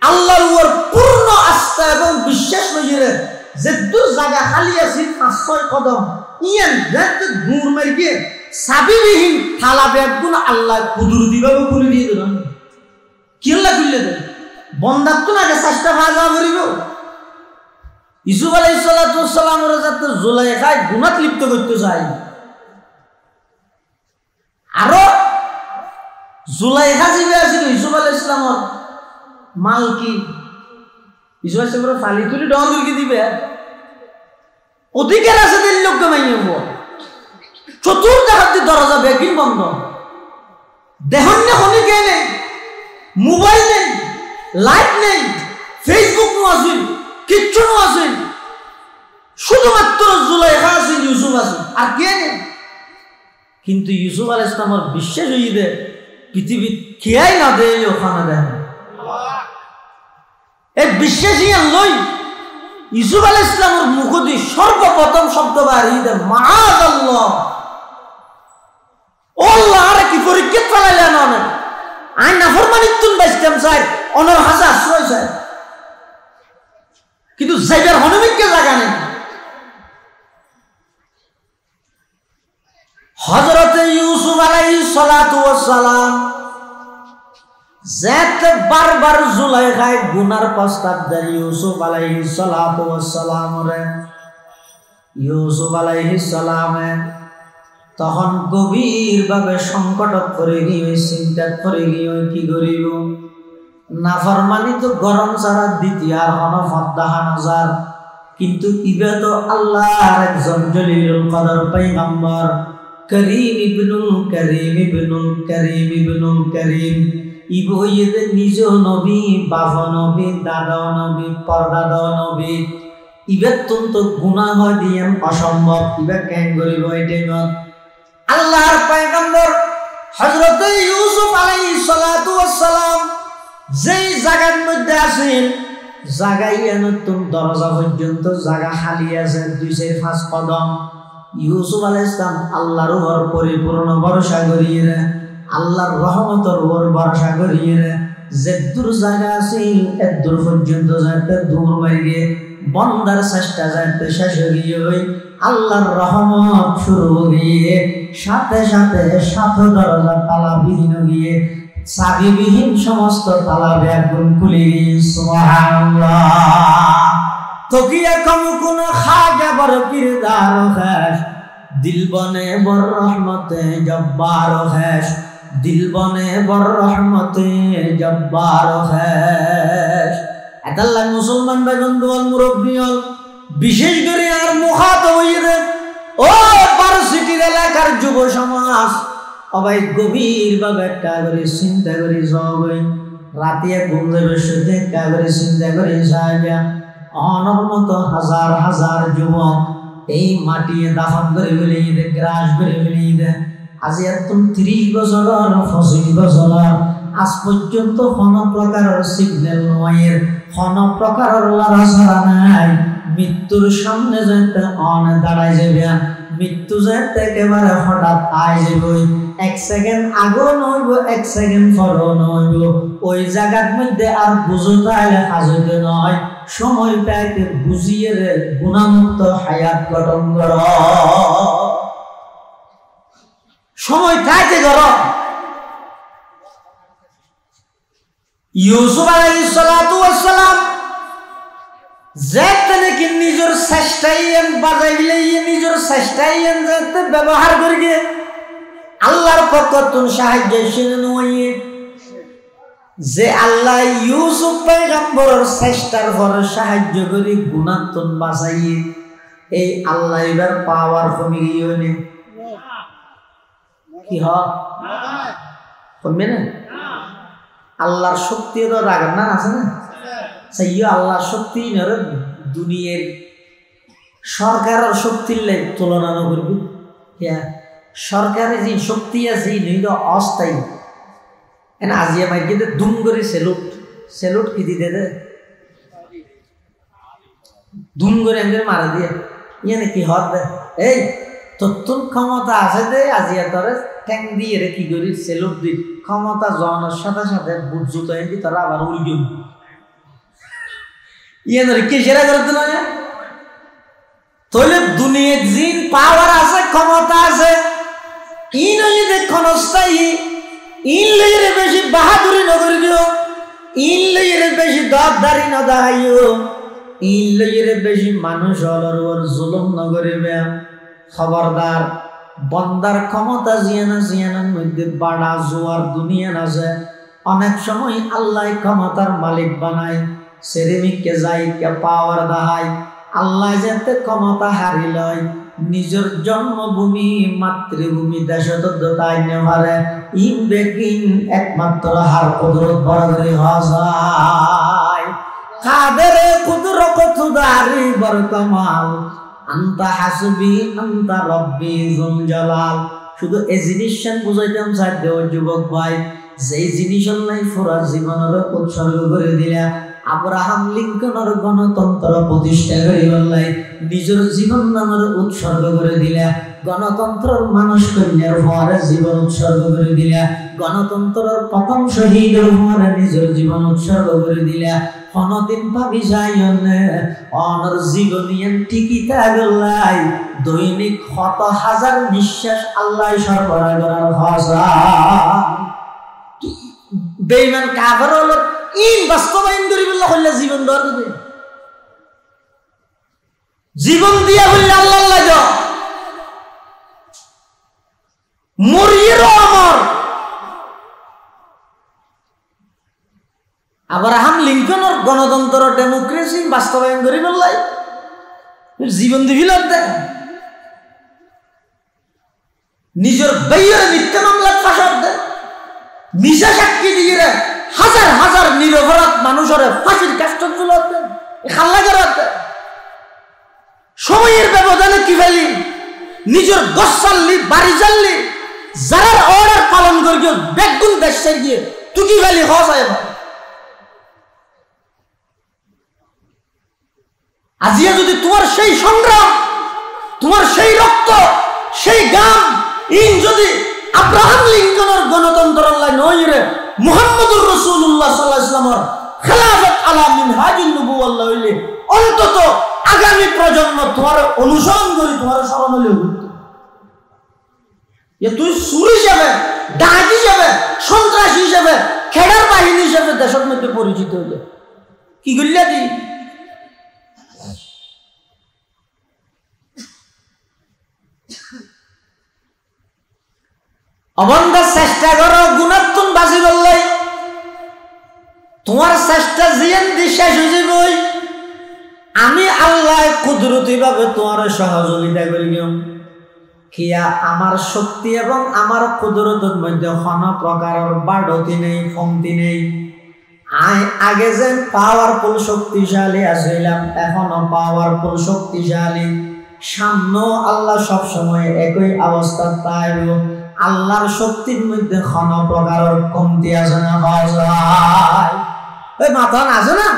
আল্লাহর উপর পূর্ণ আস্থা এবং বিশ্বাস লইরে যে দূর জায়গা খালি আছে 5-6 কদম ইয়ান যাতে দূর মার গিয়ে সাবিবিহীন থালা ব্যাগগুলো আল্লাহ কুদুর দিবাবে খুলে দিয়ে দেন কি আল্লাহ খুলে দেন বন্দার তো না চেষ্টা ভাজা করিব ইউসুফ আলাইহিস সালাতু ওয়াস সালামের যাতে জুলাইখা গুনাহ লিপ্ত করতে চাই আরো জুলাইখা জিবে আছিল ইউসুফ আলাইহিস সালামের মাল কি ইউসুফ আলাইহিস সালামের ফালি তুলি ডর কি দিবে অধিকার আছে দিল লোক মাইব চতুর্দিকে দরজা বেগিন বন্ধ দেখুন না হনি কে নেই মোবাইল নেই লাইট নেই ফেসবুক নো আছে কিচ্ছু নো আছে শুধুমাত্র জুলাইখা আছে ইউসুফ আছে আর কে নেই কিন্তু ইউসুফ আলাইহিস সালামের বিশ্বাস হইবে পৃথিবী খেয়াই না দেয় ওখানে দেয় এই বিশ্বাসই লই ইউসুফ আলাইহিস সালামের মুখ দিয়ে সর্বপ্রথম শব্দ বাড়িয়ে দেয় মাআযাল্লাহ ও আল্লাহ আরে কি পরীক্ষা চালাইলেন না আই নাফরমানিতুন বাইস্তাম চাই অনর হাজার আশ্রয় চাই কিন্তু যাইবার হনুমিককে জায়গা নেই হযরত ইউসুফ আলাইহিস সালাতু ওয়াস সালাম যেতে বারবার জুলাইখায় গুনার প্রস্তাব দেয় ইউসুফ আলাইহিস সালাতু ওয়াস সালাম রে ইউসুফ আলাইহিস সালামে তখন গভীর ভাবে সংকটত পড়ে গিয়ে চিন্তা করে গিয়ে কি করিব নাফরমানি তো গরম ছাড়া দ্বিতীয় আর কোনো ফদ্দাহা নজার কিন্তু ইবে তো আল্লাহর একজন জলিলুল কদর পয়গম্বর করিম ইবনুল করিম ইবনুল করিম ইবনুল করিম ইবো ইয়ে নিজ নবী বাপ নবী দাদা নবী পরদাদা নবী ইবে তো গুনাহ হয় দিয়ে অসম্ভব ইবে কেন করিব এটা আল্লাহর পয়গম্বর হযরত ইউসুফ আলাইহিস সালাতু ওয়াস সালাম যেই জায়গার মধ্যে আছেন জায়গায় নতুন দরজা পর্যন্ত জায়গা খালি আছে 2-5 কদম ইউসুফ আলাইহিস সালাম আল্লাহর উপর পরিপূর্ণ ভরসা করিয়ে আল্লাহর রহমতের উপর ভরসা করিয়ে যে দূর জায়গা আছে এত দূর পর্যন্ত যাইতে দূর মারিয়ে বন্দার চেষ্টা যাইতে শেষ হয়ে গিয়ে আল্লাহর রহমত শুরু হয়ে সাথে সাথে সাত দরজা তালা বিহীন গিয়ে চাবিবিহীন সমস্ত তালা ব্যাগুন খুলে গিয়ে সুবহানাল্লাহ তকিয়া কম কোন খাগে বড় কিরদার খাস দিল বনে বড় রহমতে জব্বার খাস দিল বনে বড় রহমতে জব্বার খাস আল্লাহ মুসলমান বেগম দোয়াল মুরব্বী হল বিশেষ করে আর মুখাতব হইরে ও ভার্সিটির এলাকার যুব সমাজ সবাই গভীর ভাবে একটা করে চিন্তা করে সবাই রাতে ঘুম দেবে শুতে একটা করে চিন্তা করে সাজা অনর মতো হাজার হাজার যুবক এই মাটিয়ে দাফন করে ফেলিয়ে দে গ্রাস করে ফেলিয়ে দে আজ এত 30 বছর 25 বছর আজ পর্যন্ত কোনো প্রকারের সিগন্যাল নয় কোনো প্রকারের লড়াছড়া নাই মৃত্যুর সামনে যেতে অনে দাঁড়ায় যাবে মৃত্যু যেতে একেবারে হঠাৎ আয় যাবে 1 সেকেন্ড আগো নইব 1 সেকেন্ড পরও নইব ওই জায়গার মধ্যে আর বুঝতে আইলে হাজতে নয় সময়টাকে বুঝিয়ে রে গুণামুক্ত হায়াত গঠন কর সময় থাকতে কর ইউসুফ আলাইহিস সালাতু ওয়াস সালাম যেতে নাকি নিজের চেষ্টাই বাজাইলে নিজের চেষ্টাই যেতে ব্যবহার করিয়ে আল্লাহর পক্ষ থেকে সাহায্য শুনে নয় যে আল্লাহ ইউসুফ পয়গম্বরের চেষ্টার পর সাহায্য করে গুণাতন বাঁচাইয়ে এই আল্লাহ এবার পাওয়ার কমে গিয়ে নে কি কমবে না আল্লাহর শক্তি তো রাগার না আছে না সেই আল্লাহর শক্তি নরে দুনিয়ার সরকারের শক্তির লাই তুলনা করবি সরকারের যে শক্তি আছে এই অস্থায়ী এনে আজিয়া মাইকে দুম করে সেলুট কি দিতে দে দুম করে এমনি মারা দিয়ে ইয়ানে কি হত দে এই তোর ক্ষমতা আছে দে আজিয়া তোরে ঠ্যাং দিয়ে রে কি করি সেলুট দি ক্ষমতা জনের সাথে সাথে বুট জুতো এনে তোরা আবার উড়ি গেল ইয়ে ধরে কে সেরা করতে না তাহলে দুনিয়ার জিন পাওয়ার আছে ক্ষমতা আছে ইন হইলে ক্ষণস্থায়ী ইন লইরে বেশি বাহাদুরি নগর দিও ইন লইরে বেশি দরদারি না দাঁড়াইও ইন লইরে বেশি মানুষ অলর জুলুম নগরিবে খবরদার বন্দার ক্ষমতা জিয়ানার মধ্যে বাড়া জোয়ার দুনিয়া আছে অনেক সময় আল্লাহ ক্ষমতার মালিক বানায় সেরেমিককে যাইকে পাওয়ার দেখায় আল্লাহ যাতে ক্ষমতা হারি লয় নিজের জন্মভূমি মাতৃভূমি দেশতাই নেওয়ারে ইন বেকিন একমাত্র হার কুদরত বরাবরই হয় কাদের কুদরত খুদারি বরকমাল আন্তা হাসবি আন্তা রব্বি জুল জালাল শুধু এই জিনিসটা বুঝাইতাম চাইতে ও যুবক ভাই যেই জিনিস নাই পুরা জীবনের উৎসর্গ করে দিলা আব্রাহাম লিঙ্কনের গণতন্ত্র প্রতিষ্ঠা করে বললাই নিজের জীবন নামের উৎসর্গ করে দিলা গণতন্ত্রের মানুষ কন্যার পরে জীবন উৎসর্গ করে দিলা গণতন্ত্রের প্রথম শহীদের পরে নিজের জীবন উৎসর্গ করে দিলা কোনদিন ভাবি যাই অনর জীবনিয়ান ঠিকই থাকলাই দৈনিক কত হাজার নিঃশ্বাস আল্লাহ সরবরাহ করার ভাষা বেঈমান কাফের হলো ইন বাস্তবায়ন করিবল্লা হইলে জীবন দর দিবে জীবন দিয়া হইলে আল্লাহ লাগে মরিয়েরও আমর আব্রাহাম লিঙ্কনের গণতন্ত্র ডেমোক্রেসি বাস্তবায়ন করিবল্লাই জীবন দিবিল নিজের বাইরে মিথ্যা মামলা ফাঁসার দেয় মিশা সাক্ষী দিয়ে হাজার হাজার নিরপরাধ মানুষের ফাঁসির কাষ্ট চুলাতে খাল্লা করাতে সময়ের ব্যবধানে কি ফেলি নিজের গছ চাললি বাড়ি চাললি যারা অর্ডার পালন করি বেগুন দেশের গিয়ে তুই কি ফেলি হয় আজিয়া যদি তোমার সেই সংগ্রাম তোমার সেই রক্ত সেই গাম ইন যদি আব্রাহাম লিঙ্কনের গণতন্ত্র নয় রে মুহাম্মদুর রাসূলুল্লাহ সাল্লাল্লাহু আলাইহি ওয়াসাল্লামের খেলাফত আলা মিনহাজুন নবুওয়াল্লাহ হইলে অন্তত আগামী প্রজন্ম তোমার অনুসরণ করি তোমার স্মরণ হলে তুই সুর হিসাবে ডাকাত হিসাবে সন্ত্রাসী হিসাবে খেলার বাহিনী হিসাবে দেশের মধ্যে পরিচিত হইলে কি করলে দি অবন্ধা চেষ্টা করো গুণাত্মন বাজি বললাই তোমার চেষ্টা জিয়ান শেষ হয়ে যাবই আমি আল্লাহ কুদরতি ভাবে তোমার সহযোগিতা করি কিয়া আমার শক্তি এবং আমার কুদরতের মধ্যে কোনো প্রকারের বাড়তি নেই কমতি নেই আগে যেন পাওয়ারফুল শক্তিশালী আসিলাম এখনো পাওয়ারফুল শক্তিশালী সামনেও আল্লাহ সবসময় একই অবস্থা তাই আল্লাহর শক্তির মধ্যে কোনো প্রকারের কমতি আছে না ওই মাথা আছে না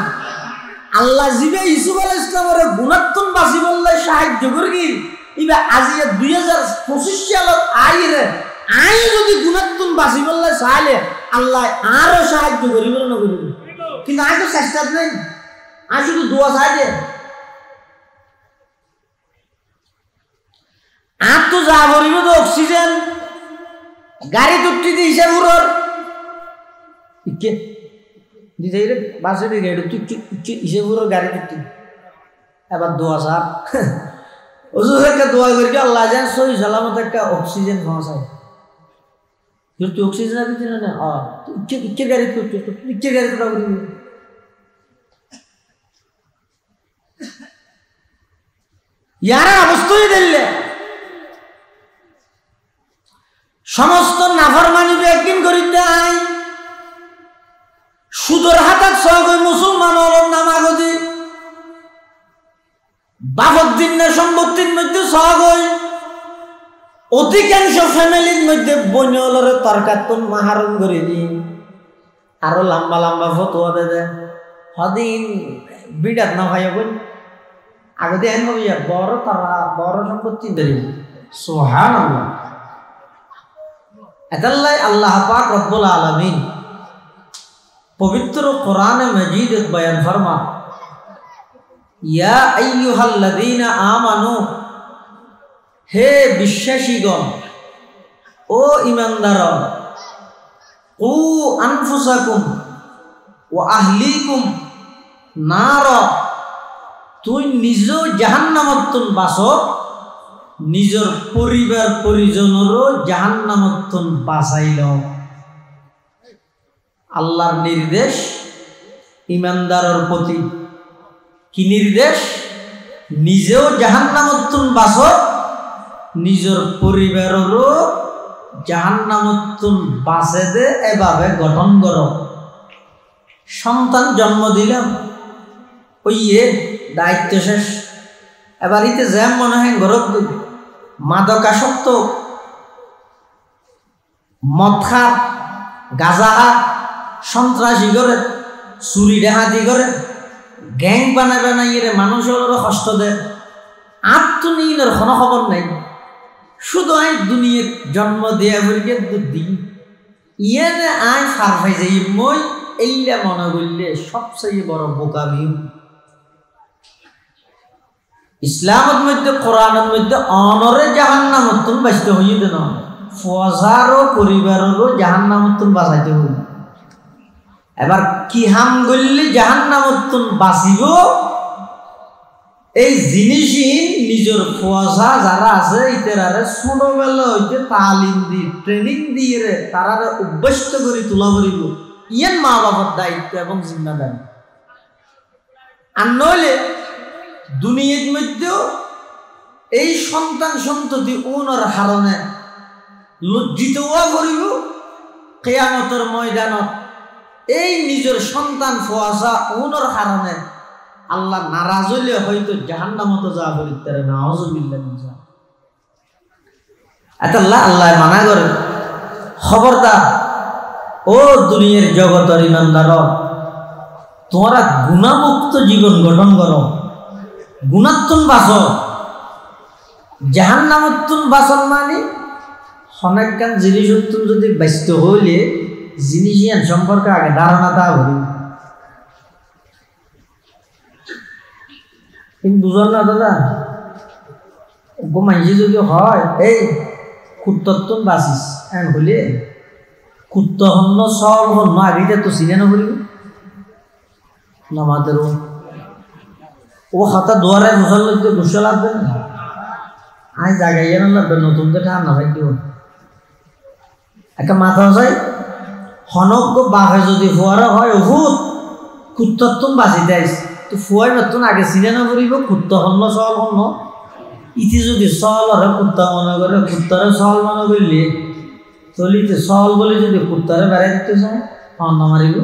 আল্লাহ জিবে ইসুফ আলাইহিস সালামের গুণাত্মন বাসি বললে সাহায্য করি ইবা আজিয়া 2025 সালত আইরে আই যদি গুণাত্মন বাসি বললে চাইলে আল্লাহ আরো সাহায্য করিব না করিব কিন্তু আই তো চেষ্টা নেই আই শুধু দোয়া চাই দে আর তো যা করিব তো অক্সিজেন গাড়ি তুটি দি হিসাব উড়র ইকে দিদাই রে বাসে দি গাড়ি তুটি হিসাব উড়র গাড়ি তুটি এবার দোয়া সার ওজুর একটা দোয়া করি আল্লাহ জান সহি সালামত একটা অক্সিজেন পৌঁছায় তুই অক্সিজেন দিতে না ইকে গাড়ি তুটি ইকে গাড়ি তুটা করি ইয়ারা অবস্থায় দিলে সমস্ত নাফরমানি একদিন করিতে আই সুদর হাতাত সহগই মুসলমান হল নামাগদি বাফদ্দিন না সম্পত্তির মধ্যে সহগই অধিকাংশ ফ্যামিলির মধ্যে বন্যলরে তরকাতুন মাহারণ করে দিন আরো লম্বা লম্বা ফতোয়া দে হদিন বিড়াত না ভাই বোন আগে দেন হইয়া বড় তারা বড় সম্পত্তি দেরি সুবহানাল্লাহ। এতাল্লাই আল্লাহ পাক রব্বুল আলামিন পবিত্র কোরআনে মাজিদ বয়ান ফরমা, ইয়া আইয়ুহাল্লাযীনা আমানু, হে বিশ্বাসীগণ, ও ঈমানদারগণ, কু আনফুসাকুম ওয়া আহলিকুম নার, তুই নিজ জাহান্নামতন বাঁচ, নিজের পরিবার পরিজনেরও জাহান্নামতন বাঁচাইল। আল্লাহর নির্দেশ ঈমানদারের প্রতি কি নির্দেশ? নিজেও জাহান্নামতন বাঁচ, নিজের পরিবারেরও জাহান্নামতন বাঁচে দে, এভাবে গঠন কর। সন্তান জন্ম দিলাম, ওই দায়িত্ব শেষ। এবার ইতে যেমন মনে হয় গরব মাদকাসক্ত, মদ খা, গাঁজা খা, সন্ত্রাসী করে, চুরি ডাহাতি করে, গ্যাং বানায় বানাইয়ে মানুষের কষ্ট দেয়। আত্মনীনের কোনো খবর নাই, শুধু আই দুনিয়ার জন্ম দেয়া বলিকে দিন ইয়ে আই ফার পাই যাই। মই এইলা মনে করলে সবচেয়ে বড় বোকামি। ইসলামের মধ্যে কোরআনের মধ্যে অনরে জাহান্নামতন বাঁচতে হইতে না, ফজারও পরিবারেরও জাহান্নামতন বাঁচাইতে হইল। এবার কি হাম করলে জাহান্নামতন বাঁচিব, এই জিনিসই নিজের ফজা যারা আছে ইতারে ছোটবেলা হইতে তালিম দি ট্রেনিং দিয়ে তারা অভ্যস্ত করে তোলা করিব। ইয়ান মা বাবার দায়িত্ব এবং জিম্মাদারি। আর নইলে দুনিয়ার মধ্যেও এই সন্তান সন্ততি ওনার হারণে লজ্জিত হওয়া করিব। কিয়ামতের ময়দানত এই নিজের সন্তান ফোয়াশা ওনার কারণে আল্লাহ নারাজ হইলে হয়তো জাহান্নামতে যাওয়া করিতে পারে। নাউযুবিল্লাহ। আল্লাহ আল্লাহ মানা করে, খবরদার ও দুনিয়ার জগতের ঈমানদার, তোমরা গুণামুক্ত জীবন গঠন করো, গুণাত্মন বাঁচো। জাহান্নামত্তুন বাঁচন মানে অনেকখান জিনিস যদি ব্যস্ত হইলে জিনিস ইয়ান সম্পর্কে আগে ধারণা তা হইল। কিন্তু বুঝল না দাদা, মাইজি যদি হয় এই কুত্তন বাঁচিস এন হলে কুত্ত হন্য সব হন্য আগে তো চিনে না বলিব নামাদের ও হাতা দোয়ারে ঘোষাল লাগবে, ঘুষা লাগবে না, আজ জাগাইয়া না লাগবে, নতুন তো ঠান্ডা ভাই দিব একটা মাথা যায় হনক বাঘে যদি ফুয়ারা হয় ওহুত কুত্তন বাঁচিতে আইস তো ফুয়াই নতুন আগে চিনে না করিব কুত্ত হন্য সল হন্য। ইতি যদি সল হরে কুত্তা মনে করে, কুত্তারে সল মনে করলে চলিতে সল বলে যদি কুত্তারে বেড়াই দিতে চায় হন্য মারিব।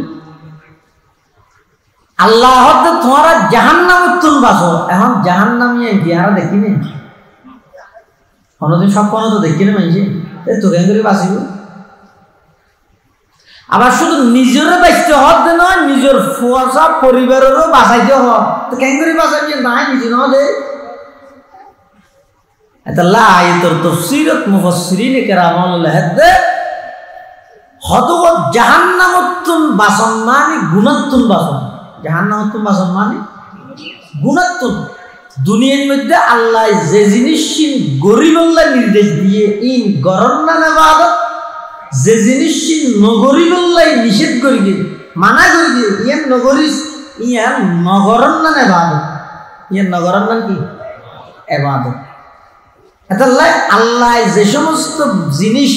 আল্লাহ তোমরা জাহান্নামত্তুন বাঁচো। এখন জাহান্নামী দিয়ারা দেখিনি কোনোদিন সব কোনো তো দেখি না মাইছে তোকে করে বাঁচিব। আবার শুধু নিজেরও বাঁচতে হতে নয়, নিজের ফুয়াশা পরিবারেরও বাঁচাইতে হয়। তো কেন করে বাঁচাবি নাই নিজে না দে। এটা আয়াতের তাফসীরত মুফাসসিরিনে কেরাম লেখে হতগত জাহান্নামত্তুন বাঁচন মানে গুণাত্তুন বাঁচন। জাহান্নামত্তুন বাঁচন মানে গুণাত্তুন। দুনিয়ার মধ্যে আল্লাহ যে জিনিস গরিবল্লাহ নির্দেশ দিয়ে ইন গরন্না নেবাদত, যে জিনিস নগরিবল্লাহ নিষেধ করি গে মানা করি গে ইয়ান নগরিস ইয়ান নগরন্না নেবাদত। ইয়ান নগরন্না কি এবাদত। এতাল্লাহ আল্লাহ যে সমস্ত জিনিস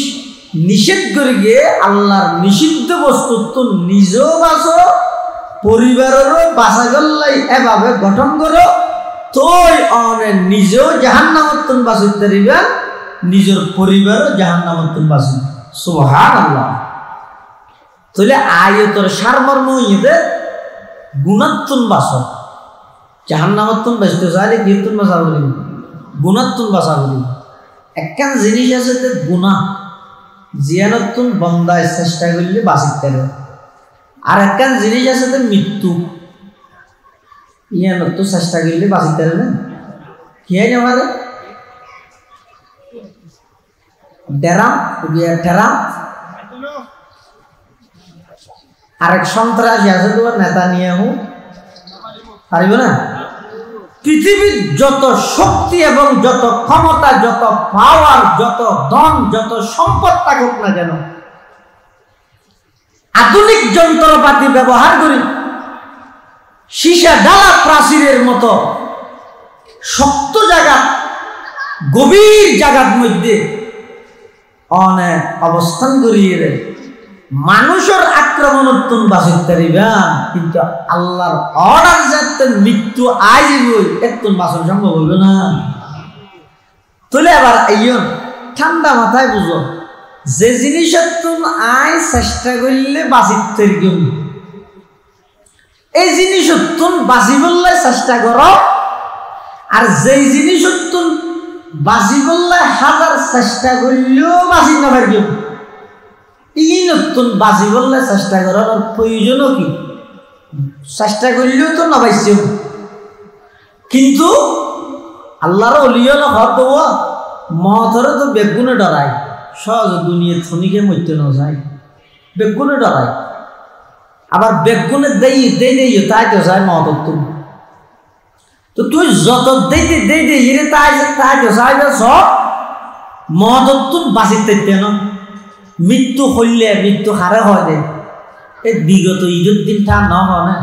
নিষেধ করে গিয়ে আল্লাহর নিষিদ্ধ বস্তু তো নিজেও বাঁচো, পরিবারেরও বাঁচা গল্লাই এভাবে গঠন করো, তোই অনে নিজেও জাহান্নামত্তুন বাঁচিতে দিবেন, নিজের পরিবারও জাহান্নামত্তুন বাঁচি। সুবহানাল্লাহ। তাহলে আয়াতের সারমর্ম হইতে গুণাত্তুন বাঁচো। জাহান্নামত্তুন বাঁচতে চাইলে কিতুন বাঁচা বলি, গুণাত্তুন বাঁচা বলি। একখান জিনিস আছে যে গুণা জিয়ানতুন বন্দায় চেষ্টা করলে বাঁচিতে পারে, আর একখান জিনিস আছে যে মৃত্যু ইয়ানত চেষ্টা করলে বাঁচিতে পারে না। কি হয় আমাদের ডেরাম টেরাম আরেক সন্ত্রাসী আছে তোমার নেতানিয়াহু পারিব না। পৃথিবীর যত শক্তি এবং যত ক্ষমতা, যত পাওয়ার, যত ধন, যত সম্পদ থাকুক না কেন, আধুনিক যন্ত্রপাতি ব্যবহার করি সীসা ডালা প্রাচীরের মতো শক্ত জায়গা, গভীর জায়গার মধ্যে অনেক অবস্থান করিয়ে মানুষের আক্রমণ উত্তম বাঁচিতে পারিবেন, কিন্তু আল্লাহর অর্ডার যাতে মৃত্যু আইব একটু বাঁচন সম্ভব হইবে না। তাহলে আবার আইন ঠান্ডা মাথায় বুঝো, যে জিনিসের তুমি আয় চেষ্টা করলে বাঁচিতে কেউ, এই জিনিসের তুমি বাঁচিবলে চেষ্টা করো, আর যেই জিনিসের তুমি বাঁচিবলে হাজার চেষ্টা করলেও বাঁচি না পারি কেউ, এই নতুন বাঁচি বললে চেষ্টা করার প্রয়োজনও কি? চেষ্টা করলেও তো না পাইছে। কিন্তু আল্লাহর অলিয়ল হত মহতরে তো বেগুনে ডরায়, সহজ দুনিয়া থনিকে মরতে না যায়, বেগুনে ডরায়। আবার বেগুনে দেই তাই তো যায় মহতর তুমি, তো তুই যত দেই তাই তো চাই সব মহতর তুমি বাঁচিতে না। মৃত্যু হইলে মৃত্যু হারে হয় দে, এই বিগত ঈদের দিনটা ন হয় না,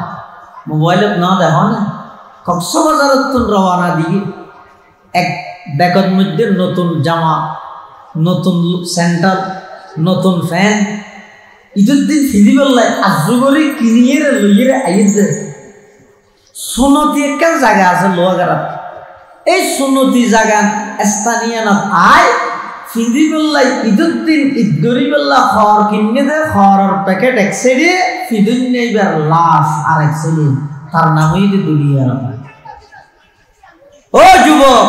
মোবাইলত ন দেখো না, কক্সবাজারের তুন রওনা দিয়ে এক ব্যাগের মধ্যে নতুন জামা, নতুন স্যান্ডেল, নতুন ফ্যান, ঈদের দিন ফিরি বললাই আজু করে কিনিয়ে লইয়ে আইছে। সুনতি একটা জায়গা আছে লোহাগাড়াত, এই সুনতি জায়গা স্থানীয় না আয় ফিদি বললাই ঈদের দিন ঈদ গরি বললা খড় কিনে দে, খড়ের প্যাকেট এক সাইডে, ফিদুন নেইবার লাশ আর এক সাইডে, তার নাম হইতে দুনিয়া। ও যুবক,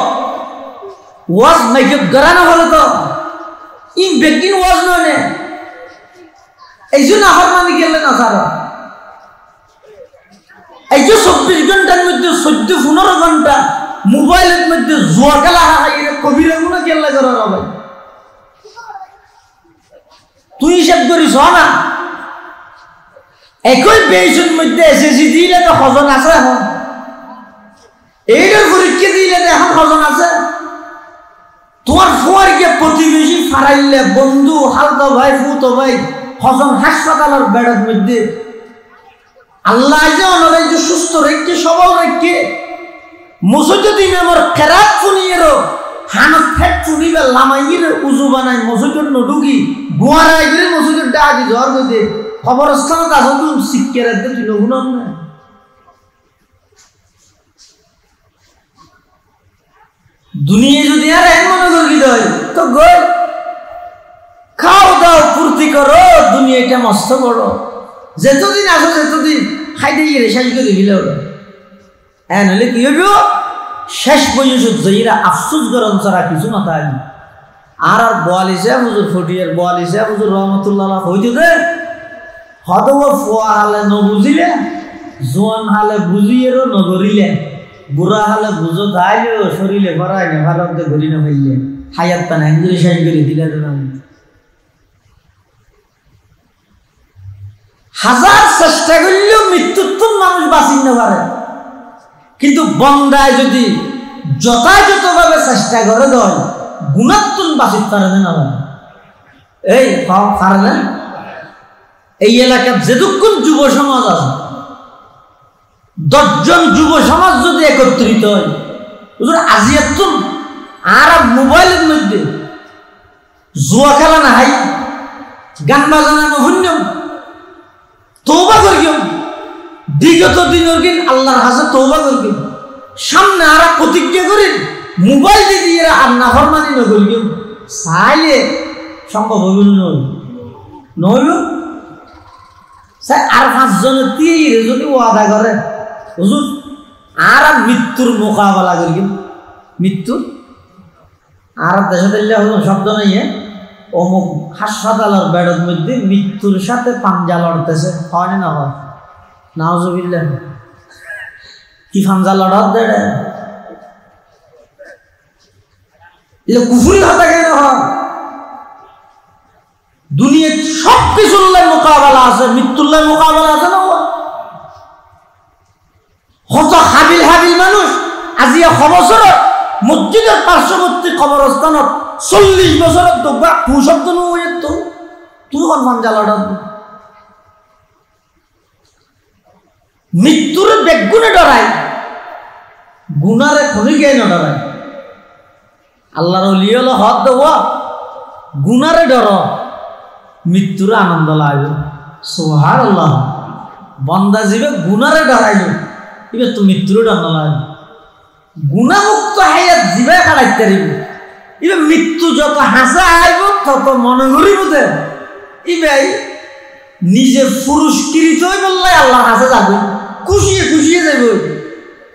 ওয়াজ মাইকে গড়ানো হলো তো ইন বেকিন ওয়াজ নয়, এই জন্য আমার মানে গেলে না সারা এই যে 24 ঘন্টার মধ্যে 14-15 ঘন্টা মোবাইলের মধ্যে জুয়া খেলা কবিরা গুলো খেলা করার হবে। তুই হিসাব করিস না, একই পেয়েছের মধ্যে এসএসসি দিলে তো হজন আছে, এখন এইটার পরীক্ষা দিলে তো এখন হজন আছে। তোমার ফুয়ারকে প্রতিবেশী ফারাইলে, বন্ধু হালকা ভাই ফুতো ভাই হজন হাসপাতালের বেড়ার মধ্যে আল্লাহ যে অনারাই যে সুস্থ রেখে সবল রেখে মসজিদে দিন আমার খেরাত ফুনিয়েরও হানত ফেট ফুনিবে লামাইয়ের উজু বানাই মসজিদের নডুকি গুয়ারাই করে মসজিদের ডাকি জ্বর গদে খবরস্থানত আসো তুমি শিক্ষা রাখতে তুই নগুন না। দুনিয়া যদি আর এক মনে করি দেয় তো গই খাও দাও ফুর্তি করো, দুনিয়াটা মস্ত বড়, যেতদিন আসো যেতদিন খাইতে গিয়ে শেষ করে দিলে হ্যাঁ, নইলে কি হইব শেষ পর্যন্ত যাইরা আফসোস গরম ছাড়া কিছু না তাই। আর বোয়ালিশে হুজুর ফটিয়ার বোয়ালিশে হুজুর রহমতুল্লাহ হইতে দে হত ফুয়া হালে নবুঝিলে, জোয়ান হালে বুঝিয়েরও নগরিলে, বুড়া হালে বুঝো খাইলেও শরীরে ভরাই না ভারতে ঘুরি না ফেললে হায়াত তা হ্যাঙ্গুরি শেষ করে দিলে। হাজার চেষ্টা করলেও মৃত্যুর তো মানুষ বাঁচিয়ে না পারে, কিন্তু বন্দায় যদি যথাযথভাবে চেষ্টা করে দেয় গুণাত্মন বাঁচিত পারে না। এই পারে না। এই এলাকার যেটুকুন যুব সমাজ আছে, 10 জন যুব সমাজ যদি একত্রিত হয় আজিয়াতুন আর মোবাইলের মধ্যে জুয়া খেলা না হাই, গান বাজানা নহন্যম, তওবা করিও, বিগত দিনের দিন আল্লাহর কাছে তওবা করিও, সামনে আর প্রতিজ্ঞা করেন মোবাইল দিয়ে আর নাফরমানি না করিও, চাইলে সম্ভব হইব নইল। আর 5 জনের দিয়ে যদি ওয়াদা করে হুজুর আর মৃত্যুর মোকাবেলা করিও, মৃত্যু আর দেশে দিলে শব্দ নাই, অমুক হাসপাতালের বেডের মধ্যে মৃত্যুর সাথে পাঞ্জা লড়তেছে, হয় না হয় নাউজুবিল্লাহ, কি পাঞ্জা লড়ার দেড়ে কুফুরি হতা কেন হয়? দুনিয়ার সব কিছুর মোকাবেলা আছে, মৃত্যুর মোকাবেলা আছে না? কত হাবিল হাবিল মানুষ আজিয়া খবর মসজিদের পার্শ্ববর্তী কবরস্থানত 40 বছরের দোবা শব্দ নয় তো তুই কনফার্ম জ্বালাটা মৃত্যুর বেগুনে ডরাই, গুনারে খুনি গিয়ে না ডরাই। আল্লাহর ওলি হলো হদ দেওয়া, গুনারে ডর, মৃত্যুর আনন্দ লাগবে। সুবহানাল্লাহ। বন্দা জীবে গুনারে ডরাইল, এবার তো মৃত্যুর ডর না লাগবে। গুণামুক্ত হাইয়াত জীবে কাটাইতে পারিব, এবার মৃত্যু যত হাসা আইব তত মনে করিব যে ইবাই নিজে পুরস্কৃত হয়ে বললে আল্লাহ হাসা যাবে, খুশিয়ে খুশিয়ে যাব,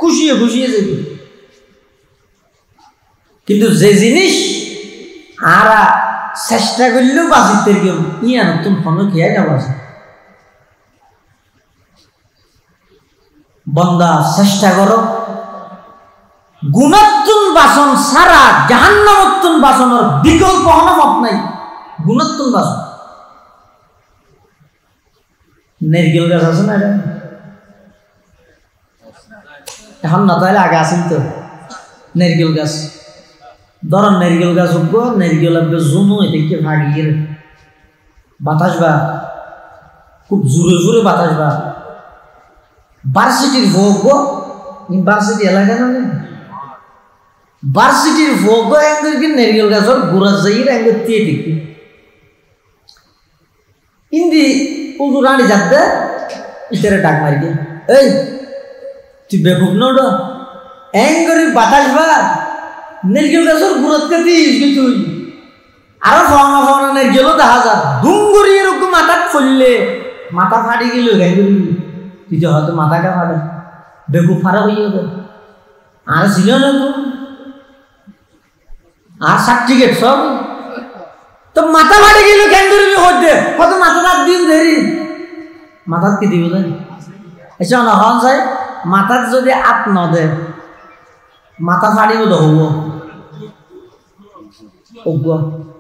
খুশিয়ে খুশিয়ে যাব। কিন্তু যে জিনিস আর চেষ্টা করলেও বাঁচিতে কেউ ইয়া নতুন ফোন খেয়াই না বাঁচে। বন্দা চেষ্টা করো, গুণাত্মন বাসন সারা জাহান্নামত্তন বাসনের বিকল্প হনমত নাই। গুণাত্মন বাসন নারকেল গাছ আছে না, এখন না তাহলে আগে আসেন তো নারকেল গাছ। ধরেন নারকেল গাছ উঠবো, নারকেল লাগবে জুনো এদিকে ভাগিয়ে বাতাস বা খুব জোরে জোরে বাতাস বা ভার্সিটির ভোগ, ভার্সিটি এলাকা না ভার্সিটির ভোগ এঙ্গের কি নারকেল গাছের গোড়া যাই এঙ্গের দিয়ে দেখি ইন্দি উদু রানি যাতে ইতারে ডাক মারি গে, এই তুই বেকুব না ওটা এঙ্গরি বাতাস বা নারকেল গাছের গোড়াতে দিস তুই আরো ফাওনা ফাওনা নারকেলও দেখা যা দুমগরি এরকম মাথা ফললে মাথা ফাটি গেল গাইগরি তুই তো হয়তো মাথাটা ফাটে বেকুব ফারা হইয়া গেল। আর ছিল না তো আর সার্টিফিকেট সব তো মাথা ফাটে গেল কেন ধরবি হইতে কত মাথা রাত দিন ধরি মাথার কি দিব দেয় এসে না হন যায় মাথার যদি আপ ন দে মাথা ফাটিব তো হব অজ্ঞ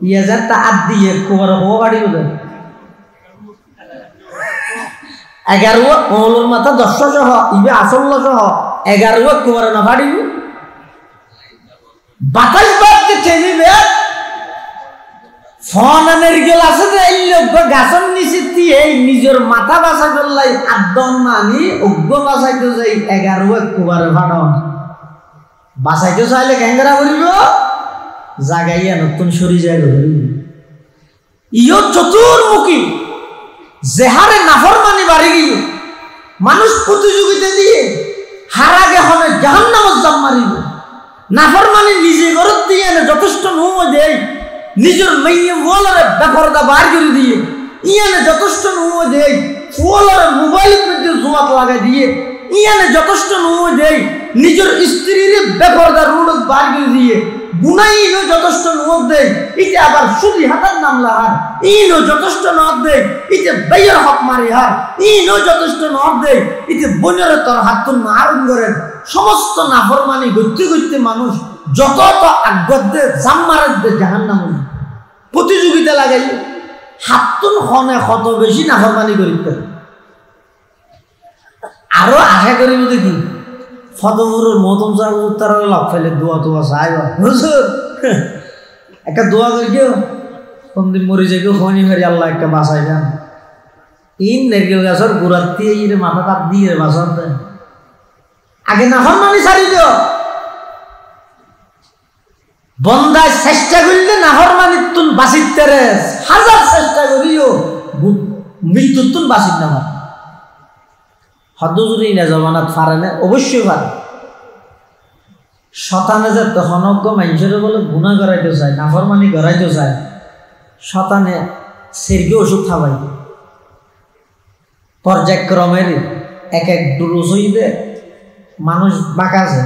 ইয়ে যার তা আপ দিয়ে খবর হবো ফাটিব দে 11 মৌলর মাথা 10 সহ ইবে আসল সহ 11 খবর না ফাটিব বাতাস বাড়তে ঠেলিবে ফোনের গেল আছে যে এই লোক গাছের নিচে দিয়ে নিজের মাথা বাঁচা করলাই আদম মানি অজ্ঞ বাঁচাইতে যাই 11 কুবারে ভাড়ন বাঁচাইতে চাইলে ক্যাঙ্গারা করিব জাগাইয়া নতুন সরি যায় ইও চতুর্মুখী যেহারে নাফরমানি বাড়ি গিয়ে মানুষ প্রতিযোগিতা দিয়ে হারাগে হবে জাহান্নামত জাম মারিব। নাফরমানি নিজে ঘরত দিয়ে যথেষ্ট নুমো দেয় নিজের মেয়ে ওয়ালারে বেপরদা বার করে দিয়ে ইয়ানে যথেষ্ট নুমো দেয় ওয়ালারে মোবাইল মধ্যে জোয়াত লাগাই দিয়ে ইয়ানে যথেষ্ট নুমো দেয় নিজের স্ত্রীর বেপরদা রুডত বার করে দিয়ে গুনাইনো যথেষ্ট নুমো দেয় ইতে আবার সুদি হাতার নাম লাহার ইনো যথেষ্ট নদ দেয় ইতে বেয়ের হক মারি হার ইনো যথেষ্ট নদ দেয় ইতে বনের তোর হাত মারুন করেন সমস্ত নাফরমানি গতি গতি মানুষ যত আগ্রহ জাম্মারে জাহান্নাম প্রতিযোগিতা লাগাই হাতুন খনে কত বেশি নাফরমানি করিতে আরো আশা করিব দেখি ফতমুরের মতম সাহেব উত্তর লাভ ফেলে দোয়া তোয়া সাহেব হুজুর একটা দোয়া করি কেউ কোনদিন মরে যাই কেউ খনি ফেরি আল্লাহ একটা বাসাই যান ইন নারকেল গাছের গোড়ার দিয়ে ইরে মাথা তাপ দিয়ে বাসার দেয় আগে নাফরমানি ছাড়ি দিও বন্দায় চেষ্টা করলে নাফরমানির তুন বাঁচিতে রে হাজার চেষ্টা করিও মৃত্যুর তুন বাঁচিত না হদুজুরি না জমানাত ফারে না অবশ্যই পারে শতানে যে তখন মানুষের বলে গুণা করাইতে চায় নাফরমানি করাইতে চায় শতানে সেরকে ওষুধ খাওয়াই পর্যায়ক্রমের এক এক ডোজ হইবে মানুষ বাঁকা আছে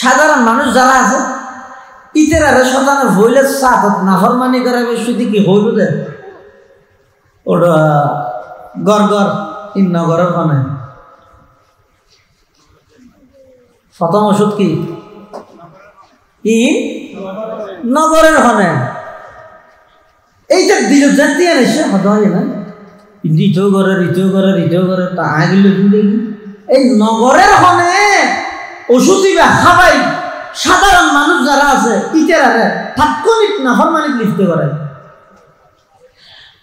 সাধারণ মানুষ যারা আছে ইতেরা শতানে হইলে সাত নাফরমানি করাবে শুধু কি হইল দে ওটা গড় গড় নগরের ফোনে প্রথম ওষুধ কি নগরের ফোনে এই যে দিল জানতে এসে হতো না ঋতু করে তা আগিল এই নগরের হনে ওষুধ দিবে খাবাই সাধারণ মানুষ যারা আছে ইটারে তাৎক্ষণিক নাফরমানি লিপ্ত করে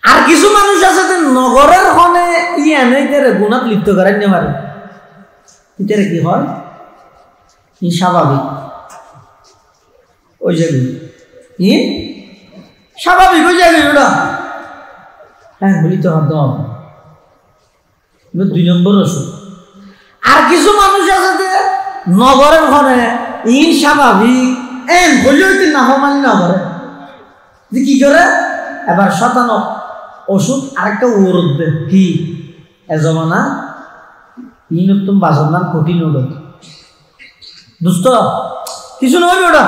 আর কিছু মানুষ আছে যে নগরের হনে ইটারে গুণাত লিপ্ত করেন না পারে ইটারে কি হয় ই স্বাভাবিক ওই জায়গায় ই স্বাভাবিক ওই জায়গায় ওটা হ্যাঁ বলি তো হতো 2 নম্বর ওষুধ আর কিছু মানুষ আছে যে নগরের ঘরে ই স্বাভাবিক বললেও তুই নাফরমানি না করে যে কি করে এবার শতানক ওষুধ আরেকটা ওরদ দে কি এ জমানা ই নতুন বাসর নাম কঠিন ওটা দুস্থ কিছু নয় ওটা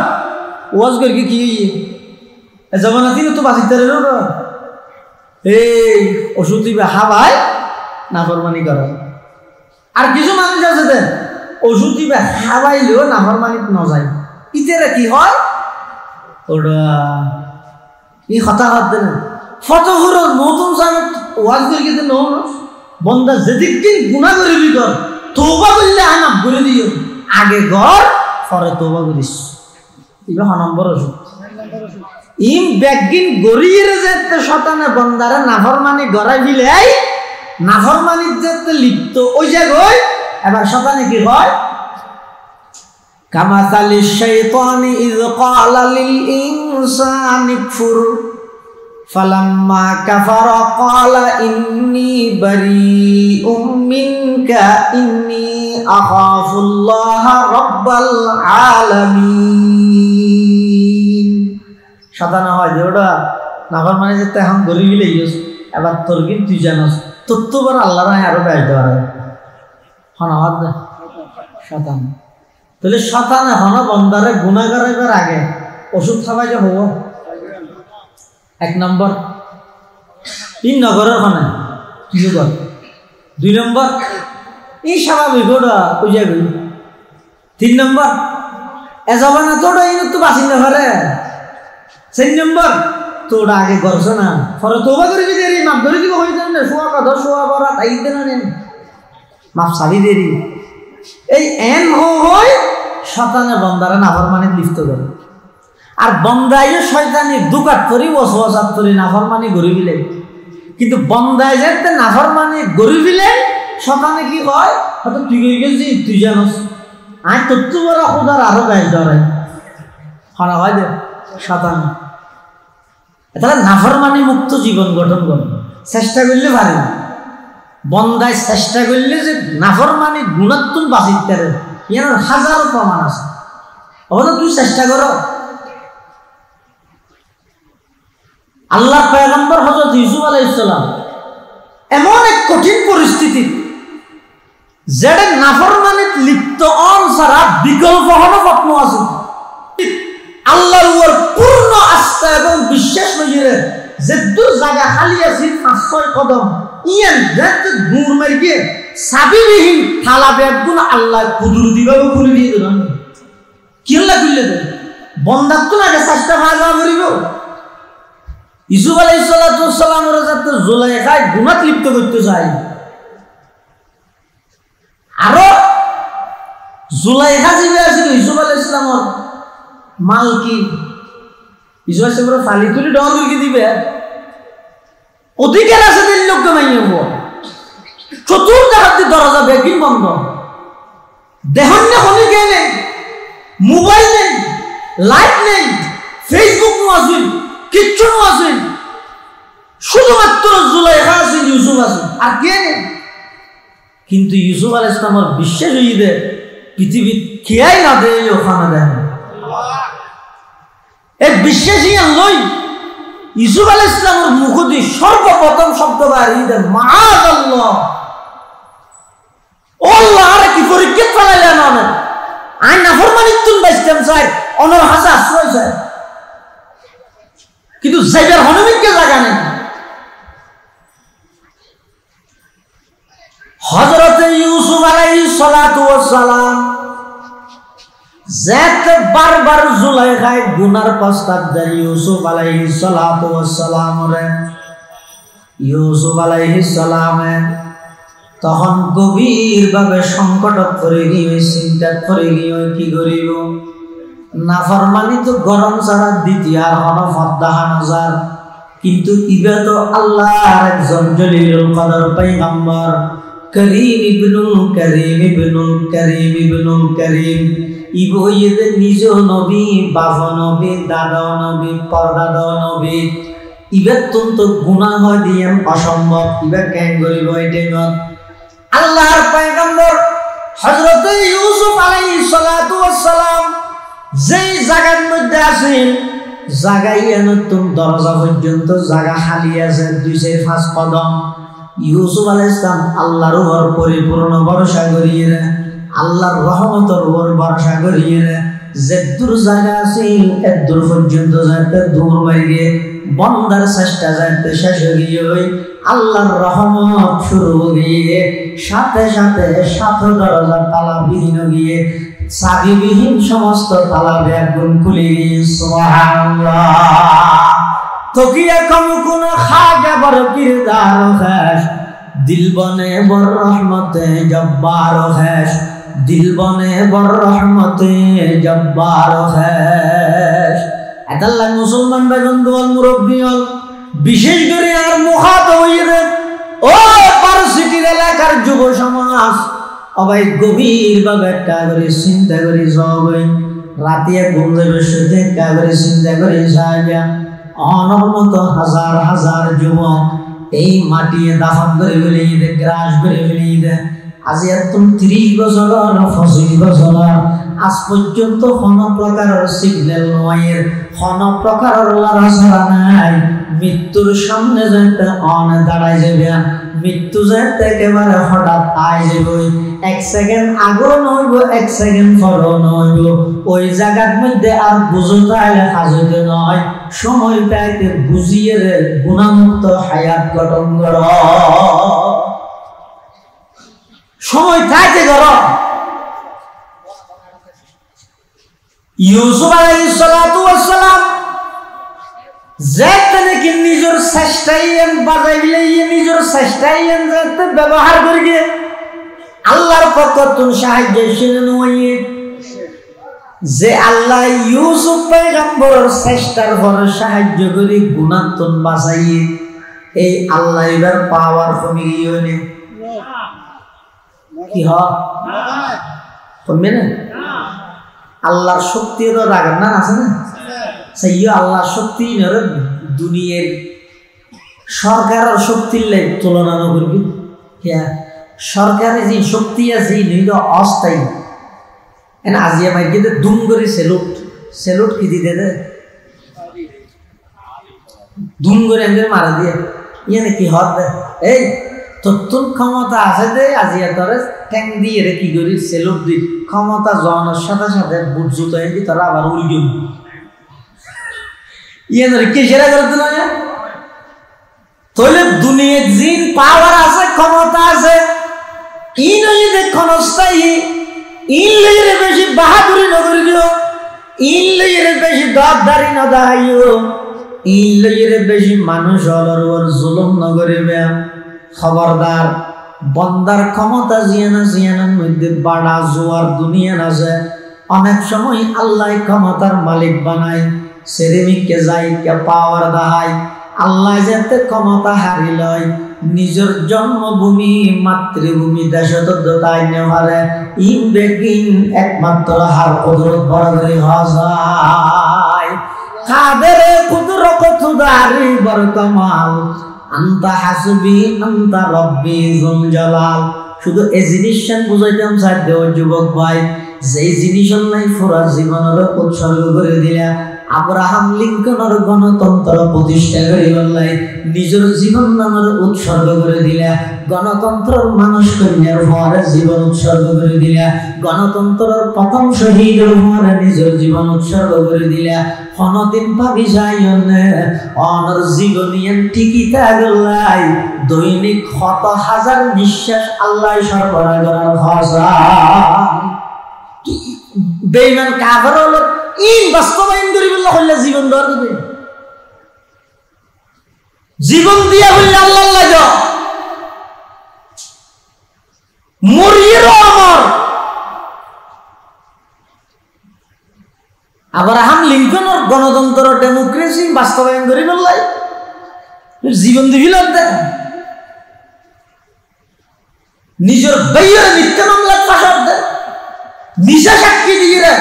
ওয়াজ করে কি এ জমানা তিনি তো বাঁচিতে ওটা এই ওষুধ দিবে হাবায় নাফরমানি করে আর কিছু মানুষ আছে দেন ওষুধ দিবে হাবাইলেও নাফরমানিত ন যায় ইতেরে কি হয় ওটা ই হতাহত দেন ফতহুর নতুন সামনে ওয়াজ করে কিন্তু নৌ বন্দা যেদিন গুণা করে বিকর তৌবা করলে আনাপ করে দিও আগে ঘর পরে তৌবা করিস এবার 9 নম্বর ওষুধ ইম ব্যাগিন গড়িয়ে যেতে শতানে বন্দারে নাফরমানি গড়াই বিলাই নাফরমানির যেতে লিপ্ত ওই জায়গায় এবার শতানে কি হয় কামাসালিশ শাইতানি ইয ক্বালা লিল ইনসানি কফুর ফালাম্মা কাফারা ক্বালা ইন্নী বারীউম মিনকা ইন্নী আখাফুল্লাহ রাব্বাল আলামিন সাধারণ হয় যে ওটা নাফরমানি যেতে এখন গরিব গেলে এবার তোর কিন্তু তুই জানোস তোর তো বার আল্লাহ রায় আরো বেশ দেওয়ার হন শতান তাহলে শতানে হন বন্দারে গুণাগার আগে ওষুধ খাওয়াই যে হব 1 নম্বর 3 নগরের হনে কি কর 2 নম্বর এই স্বাভাবিক ওটা বুঝে গেল 3 নম্বর এ জবানা তোটা এই তো বাসিন্দা ঘরে 4 নম্বর তোটা আগে করছ না পরে তোবা করে দেরি মাপ ধরে দিব হয়ে যাবে শোয়া কথা শোয়া বড়া তাইতে না নেন মাপ সারি দেরি এই এন হয় শতানে বন্দারা নাফরমানি লিপ্ত করে আর বন্দায় শয়তানি দুকাত করি ওয়াসওয়াসাত করি নাফরমানি গরিবিলে কিন্তু বন্দায় যেতে নাফরমানি গরিবিলে শতানে কি হয় হয়তো তুই গেছি তুই জানোস আই তত্ত্ব বড় খোদার আরো গায়ে ধরে হনা হয় দে শতানে তাহলে নাফরমানি মুক্ত জীবন গঠন করবে চেষ্টা করলে পারে বন্দায় চেষ্টা করলে যে নাফরমানি গুণাত্মক বাঁচিতে ইয়ার হাজারো প্রমাণ আছে অবশ্য তুই চেষ্টা করো আল্লাহ পয়গম্বর হযরত ইউসুফ আলাইহিস সালাম এমন এক কঠিন পরিস্থিতি যেটা নাফরমানিত লিপ্ত অন ছাড়া বিকল্প হলো পথ আছে আল্লাহর উপর পূর্ণ আস্থা এবং বিশ্বাস নজরে যে দূর জায়গা খালি আছে 5-6 কদম ইয়ান যত দূর মার গিয়ে সাবিবিহীন থালা বেগুন আল্লাহ কুদুর দিবাও খুলে দিয়ে দেন কি আল্লাহ খুলে দেন বন্দাত তো না চেষ্টা ভাজা করিব ইউসুফ আলাইহিস সালাম এর যত জুলাইখা গুনাত লিপ্ত করতে চাই আরো জুলাইখা জিবে আছিল ইউসুফ আলাইহিস সালামের মালকি ইউসুফ আলাইহিস সালামের ফালি তুলি ডর করে দিবে অধিকার আছে দিল লোক মাইব চতুর্দিকে দরজা বেগিন বন্ধ দেহন না হলি গেলে মোবাইল নেই লাইট নেই ফেসবুক আছে কিচ্ছু আছে শুধুমাত্র জুলাইখা আছে ইউসুফ আছে আর কে নেই কিন্তু ইউসুফ আলাইহিস সালামের বিশ্বাস হইবে পৃথিবীত খেয়াই না দেয় ওখানে দেন এই বিশ্বাসই লই ইউসুফ আলাইহিস সালামের মুখ দিয়ে সর্বপ্রথম শব্দ বাড়িয়ে দেন মাআযাল্লাহ ও আল্লাহ আর কি পরীক্ষা চালাইলেন না আই নাফরমানি তুন বাইস্তাম চাই অনর হাসা আশ্রয় চাই কিন্তু যাইবার হনমিকে জায়গা নেই হযরত ইউসুফ আলাইহিস সালাতু ওয়াস সালাম যেতে বারবার জুলাইখায় গুনার প্রস্তাব দেয় ইউসুফ আলাইহিস সালাতু ওয়াস সালাম রে। ইউসুফ আলাইহিস সালামে তখন গভীর ভাবে সংকট পড়ে গিয়ে চিন্তা করে গিয়ে কি করিব। নাফরমানি তো গরম ছাড়া দ্বিতীয় আর হলো ফদ্দাহা নজর, কিন্তু ইবে তো আল্লাহর একজন জলিলুল কদর পয়গম্বর করিম ইবনুল করিম ইবনুল করিম ইবনুল করিম ইবো ইয়ে নিজ নবী, বাপ নবী, দাদা নবী, পরদাদা নবী, ইবে তো গুনাহ হয় দিয়ে অসম্ভব। ইবে কেন করিব এটা? আল্লাহর পয়গম্বর হযরত ইউসুফ আলাইহিস সালাতু ওয়াস সালাম যেই জায়গার মধ্যে আছেন, জায়গায় নতুন দরজা পর্যন্ত জায়গা খালি আছে 2-5 কদম। ইউসুফ আলাইহিস সালাম আল্লাহর উপর পরিপূর্ণ ভরসা করিয়ে, আল্লাহর রহমতের উপর ভরসা করিয়ে যে দূর জায়গা আছে এত দূর পর্যন্ত যাইতে দূর বাইরে বন্দার চেষ্টা যাইতে শেষ হয়ে গিয়ে আল্লাহর রহমত শুরু হয়ে সাথে সাথে 7 দরজা তালা বিহীন গিয়ে চাবিবিহীন সমস্ত তালা একদম খুলে গিয়ে সুবহানাল্লাহ। তকিয়া কম কোন খাজা বড় কিরদার খাস, দিল বনে বড় রহমতে জব্বার খাস, দিল বনে বড় রহমতে জব্বার খাস। আল্লাহ মুসলমান বেগম দোয়াল মুরব্বী হল, বিশেষ করে আর মুখাত হইরে ও পারসিটির এলাকার যুব সমাজ অবাই গভীর ভাবে একটা করে চিন্তা করে সবাই রাতিয়া ঘুম দেবে শুতে একটা করে চিন্তা করে সাজা অনর্মত হাজার হাজার যুবক এই মাটিয়ে দাফন করে ফেলিয়ে দে, গ্রাস করে ফেলিয়ে দে। আজ এত 30 বছর 25 বছর আজ পর্যন্ত কোন প্রকারের সিগন্যাল নয়, কোন প্রকারের লড়াছড়া নাই। মৃত্যুর সামনে যেতে অনে দাঁড়াই যাবে, মৃত্যু যেতে একেবারে হঠাৎ আই যাবে। 1 সেকেন্ড আগেও নইব, 1 সেকেন্ড পরও নইব। ওই জায়গার মধ্যে আর বুঝো তাইলে হাজতে নয়, সময়টাকে বুঝিয়ে রে গুণামুক্ত হায়াত গঠন কর, সময় থাকতে কর। ইউসুফ আলাইহিস সালাতু ওয়াস সালাম যেতে নাকি নিজের চেষ্টাই বাজাইলে নিজের চেষ্টাই যেতে ব্যবহার করিয়ে আল্লাহর পক্ষ থেকে সাহায্য শুনে যে আল্লাহ ইউসুফ পয়গম্বরের চেষ্টার পরে সাহায্য করি গুণাতন বাঁচাইয়ে এই আল্লাহ এবার পাওয়ার কমে গিয়ে নে কি কমবে না? আল্লাহর শক্তি তো রাগার না আছে না, সেই আল্লাহর শক্তি দুনিয়ার সরকারের শক্তির লাই তুলনা করবি। সরকারের যে শক্তি আছে অস্থায়ী। আজিয়া মাইকে দুম করে সেলুট সেলুট কি দিতে দে দুম করে এদের মারা দিয়ে ইয়ে কি হত দে এই তোর ক্ষমতা আছে দে আজিয়া তোরে ট্যাং দিয়ে রে কি করি সেলুট দি ক্ষমতা জনের সাথে সাথে বুট জুতো এনে তোরা আবার উড়ি ইয়ে ধরে কে সেরা করতে না তাহলে দুনিয়ার জিন পাওয়ার আছে ক্ষমতা আছে ই নয় যে ক্ষণস্থায়ী ইনলের বেশি বাহাদুরি নগরিও ইনলের বেশি দরদারি না দাইও ইনলের বেশি মানুষ অলর জুলুম নগরিবে। খবরদার বন্দার ক্ষমতা জিয়ানার মধ্যে বাড়া জোয়ার দুনিয়া আছে। অনেক সময় আল্লাহ ক্ষমতার মালিক বানায়, সেরেমিককে যাই কে পাওয়ার দাহায়। আল্লাহ যাতে ক্ষমতা হারি লয় নিজের জন্মভূমি মাতৃভূমি দেশতাই নেওয়ারে ইন বেগিন একমাত্র হার কুদরত বরাবরই হাজায় কাদের কুদরত খুদারি বড় কামাল আনতা হাসবি আনতা রব্বি যুল জালাল। শুধু এই জিনিসটা বুঝাইতাম চাই দেও যুবক ভাই, যেই জিনিস নাই পুরা জীবনের উৎসর্গ করে দিলা। আব্রাহাম লিঙ্কনের গণতন্ত্র প্রতিষ্ঠা করে বললাই নিজের জীবন নামের উৎসর্গ করে দিলা। গণতন্ত্রের মানুষ কন্যার পরে জীবন উৎসর্গ করে দিলা। গণতন্ত্রের প্রথম শহীদের পরে নিজের জীবন উৎসর্গ করে দিলা। কোনদিন ভাবি যাই অনর জীবনিয়ান ঠিকই থাকলাই দৈনিক 100,000 নিঃশ্বাস আল্লাহ সরবরাহ করার ভাষা বেঈমান কাফের হলো ইন বাস্তবায়ন করিবল্লাহ হইলে জীবন দেওয়া দিবে জীবন দিয়া হইলে আল্লাহ লাগে মরিয়েরও আমার আব্রাহাম লিঙ্কনের গণতন্ত্র ডেমোক্রেসি বাস্তবায়ন করিবল্লাহ জীবন দিবিল নিজের বাইরে মিথ্যা মামলা ফাঁসার দেয় নিজে সাক্ষী দিয়ে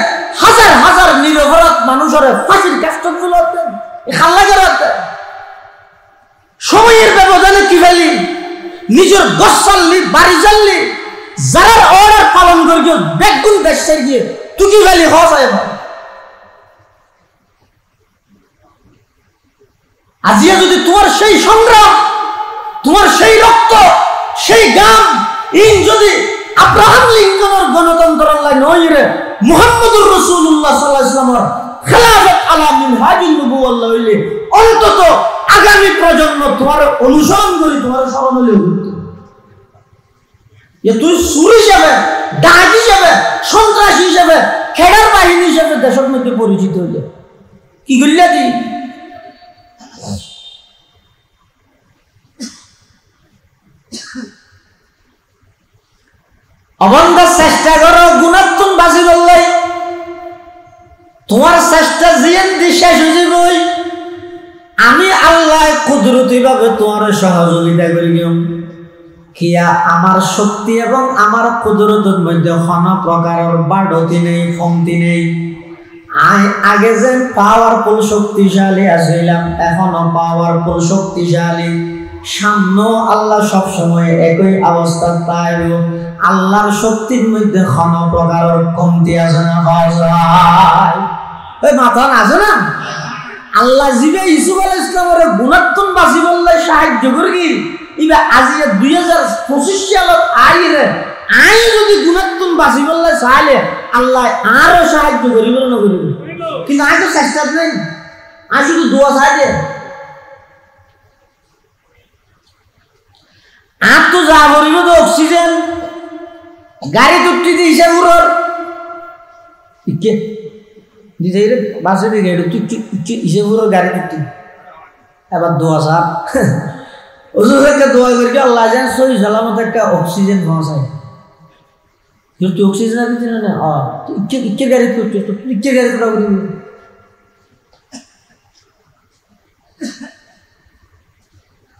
হাজার হাজার নিরপরাধ মানুষের ফাঁসির কাষ্ট খাল্লা করার দেয় সময়ের ব্যবধানে কি ফেলি নিজের গছ চাললি বাড়ি চাললি যারা অর্ডার পালন করি বেগুন দেশের গিয়ে তুই কি ফেলি হয় আজিয়া যদি তোমার সেই সংগ্রাম তোমার সেই রক্ত সেই গাম ইন যদি আব্রাহাম লিঙ্কনের গণতন্ত্র আল্লাহ নয় রে মুহাম্মদুর রাসূলুল্লাহ সাল্লাল্লাহু আলাইহি ওয়াসাল্লামের খেলাফত আলা মিনহাজুন নবুওয়াল্লাহ হইলে অন্তত আগামী প্রজন্ম তোমার অনুসরণ করি তোমার স্মরণ হলে তুই সুর হিসাবে ডাক হিসাবে সন্ত্রাস হিসাবে খেলার বাহিনী হিসাবে দেশের মধ্যে পরিচিত হইলে কি করলে তুই অবন্ধ চেষ্টা করো গুণাত্মন বাজি বললে তোমার চেষ্টা জিয়ান শেষ হয়ে যাবই আমি আল্লাহ কুদরতি ভাবে তোমার সহযোগিতা করি কিয়া আমার শক্তি এবং আমার কুদরতের মধ্যে কোনো প্রকারের বাড়তি নেই কমতি নেই আগে যে পাওয়ারফুল শক্তিশালী আসিলাম এখনো পাওয়ারফুল শক্তিশালী সামনে আল্লাহ সব সময় একই অবস্থা তাই আল্লাহর শক্তির মধ্যে কোনো প্রকারের কমতি আছে না ওই মাথা আছে না আল্লাহ জিবে ইসুফ আলাইহিস সালামের গুণাত্মন বাসি বললে সাহায্য করি ইবা আজি 2025 সালত আইরে আই যদি গুণাত্মন বাসি বললে চাইলে আল্লাহ আরো সাহায্য করিব না করিব কিন্তু আই তো চেষ্টা নেই আই শুধু দোয়া চাই দে আর তো যা করিব তো অক্সিজেন গাড়ি তুটি দি হিসাব উড়র ইকে দিতে বাসে দি গাড়ি তুটি হিসাব উড়র গাড়ি তুটি এবার দোয়া সাপ ওজু থেকে দোয়া করি আল্লাহ জান সহি সালামত একটা অক্সিজেন পৌঁছায় তুই অক্সিজেন দিতে না ইকে গাড়ি তুটি ইকে গাড়ি তুটা করি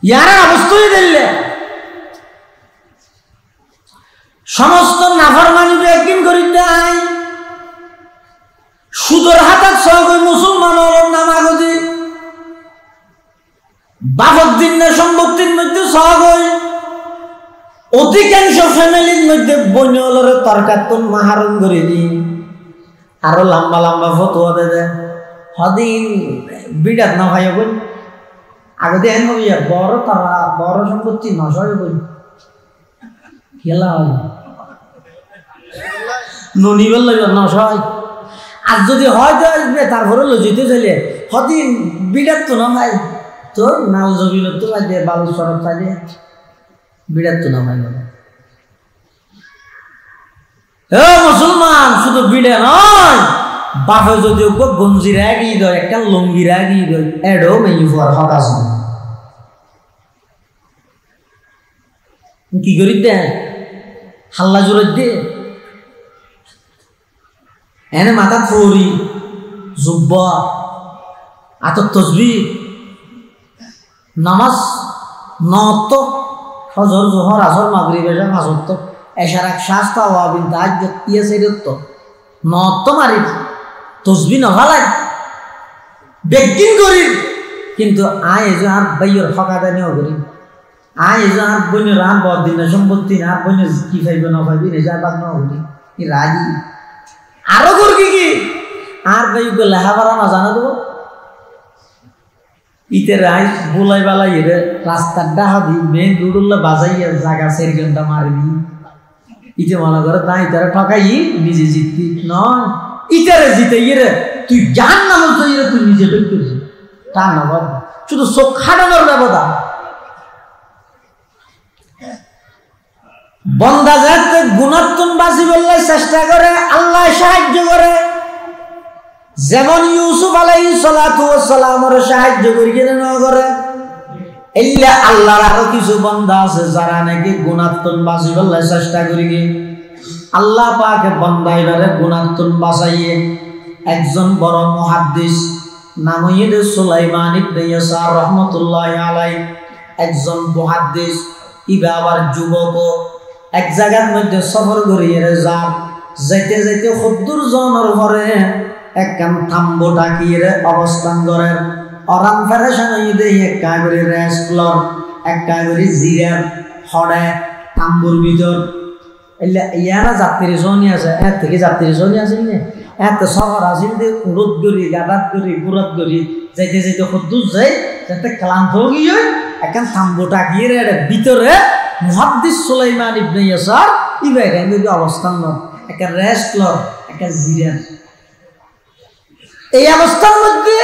ইয়ারা অবস্থায় দিলে সমস্ত নাফরমানিকে একদিন করি দেয় সুদর হাতাত সহকই মুসলমানের নামাগতি বাপর দিন না সম্পত্তির মধ্যে সহকই অধিকাংশ ফ্যামিলির মধ্যে বন্যলরে তরকাতুন মাহারণ করে দি আরো লম্বা লম্বা ফতোয়া দেয় হদিন বিড়াত না ভাই বল আগে দেন হইয়া বড় তারা বড় সম্পত্তি নশয় বল খেলা হয় ননি বললে নশয় আর যদি হয় তো আসবে তারপরে লজিতে চলে হদিন বিড়াত তো না ভাই তোর নাল জমিল তো লাগে বালু সড়ক চাইলে বিড়াত তো না ভাই হে মুসলমান শুধু বিড়ে নয় বাপে যদি গঞ্জির আগিয়ে দেয় একটা লঙ্গির আগিয়ে দেয় এডো মেয়ে হওয়ার হক আছে কি করি দে হাল্লা জোরে দে এনে মাথা ফৌরি জুব্বা আতর তসবি নামাজ নত ফজর জোহর আসর মাগরিব এসা ফাজত এশার এক শাস্তা ওয়াবিন তাহাজ্জুদ ইয়া সাইদত নত মারি তসবি নভালাই বেগিন করি কিন্তু আয় যে আর বাইয়ের হকাদানিও করি আয় যে আর বইনের আর বদিন সম্পত্তি আর বইনের কি খাইবে না খাইবি নিজা বাদ না করি কি রাজি আরো করি কি আর ভাই লেখাপড়া না জানা দেবো ইতে রাই বোলাই বালাই এর রাস্তার ডাহা দি মেন রোডুল্লা বাজাইয়া জায়গা 4 ঘন্টা মারবি ইতে মনে করে তাই তারা ঠকাই নিজে জিতবি নয় ইতারে জিতে ইরে তুই জান না বলতো ইরে তুই নিজে বের করছিস তা না বাবা শুধু চোখ খাটানোর ব্যবধান বন্দা যাতে গুণাত্মন বাঁচি বললে চেষ্টা করে আল্লাহ সাহায্য করে যেমন ইউসুফ আলাইহিস সালাতু ওয়াস সালামের সাহায্য করিয়ে না করে এল্লা আল্লাহর আরো কিছু বান্দা আছে যারা নাকি গুণাত্মন বাঁচি বললে চেষ্টা করিয়ে আল্লাহ পাক বান্দাইবারে গুণাত্মন বাঁচাইয়ে একজন বড় মুহাদ্দিস নাম হইল সুলাইমান ইবনে ইয়াসার রাহমাতুল্লাহি আলাইহি একজন মুহাদ্দিস ইবা আবার যুবক এক জায়গার মধ্যে সফর করিয়ে যান যাইতে যাইতে খুদ্দুর জনের ঘরে একখান থাম্বো টাকিয়ে অবস্থান করেন অরাম ফেরেশন হইতে একটা করে রেস্ট লর একটা করে জিরার হড়ে থাম্বুর ভিতর ইয়ারা যাত্রী জনি আছে এর থেকে যাত্রী জনি আছে না এত সফর আসিল যে উড়ত গড়ি গাদাত গড়ি গুড়ত গড়ি যাইতে যাইতে খুদ্দুর যাই যাতে ক্লান্ত হয়ে গিয়ে একখান থাম্বো টাকিয়ে ভিতরে মুহাদ্দিস সুলাইমান ইবনে ইয়াসার ইবাইরান যদি অবস্থান লর একটা রেস্ট লর একটা জিরার এই অবস্থার মধ্যে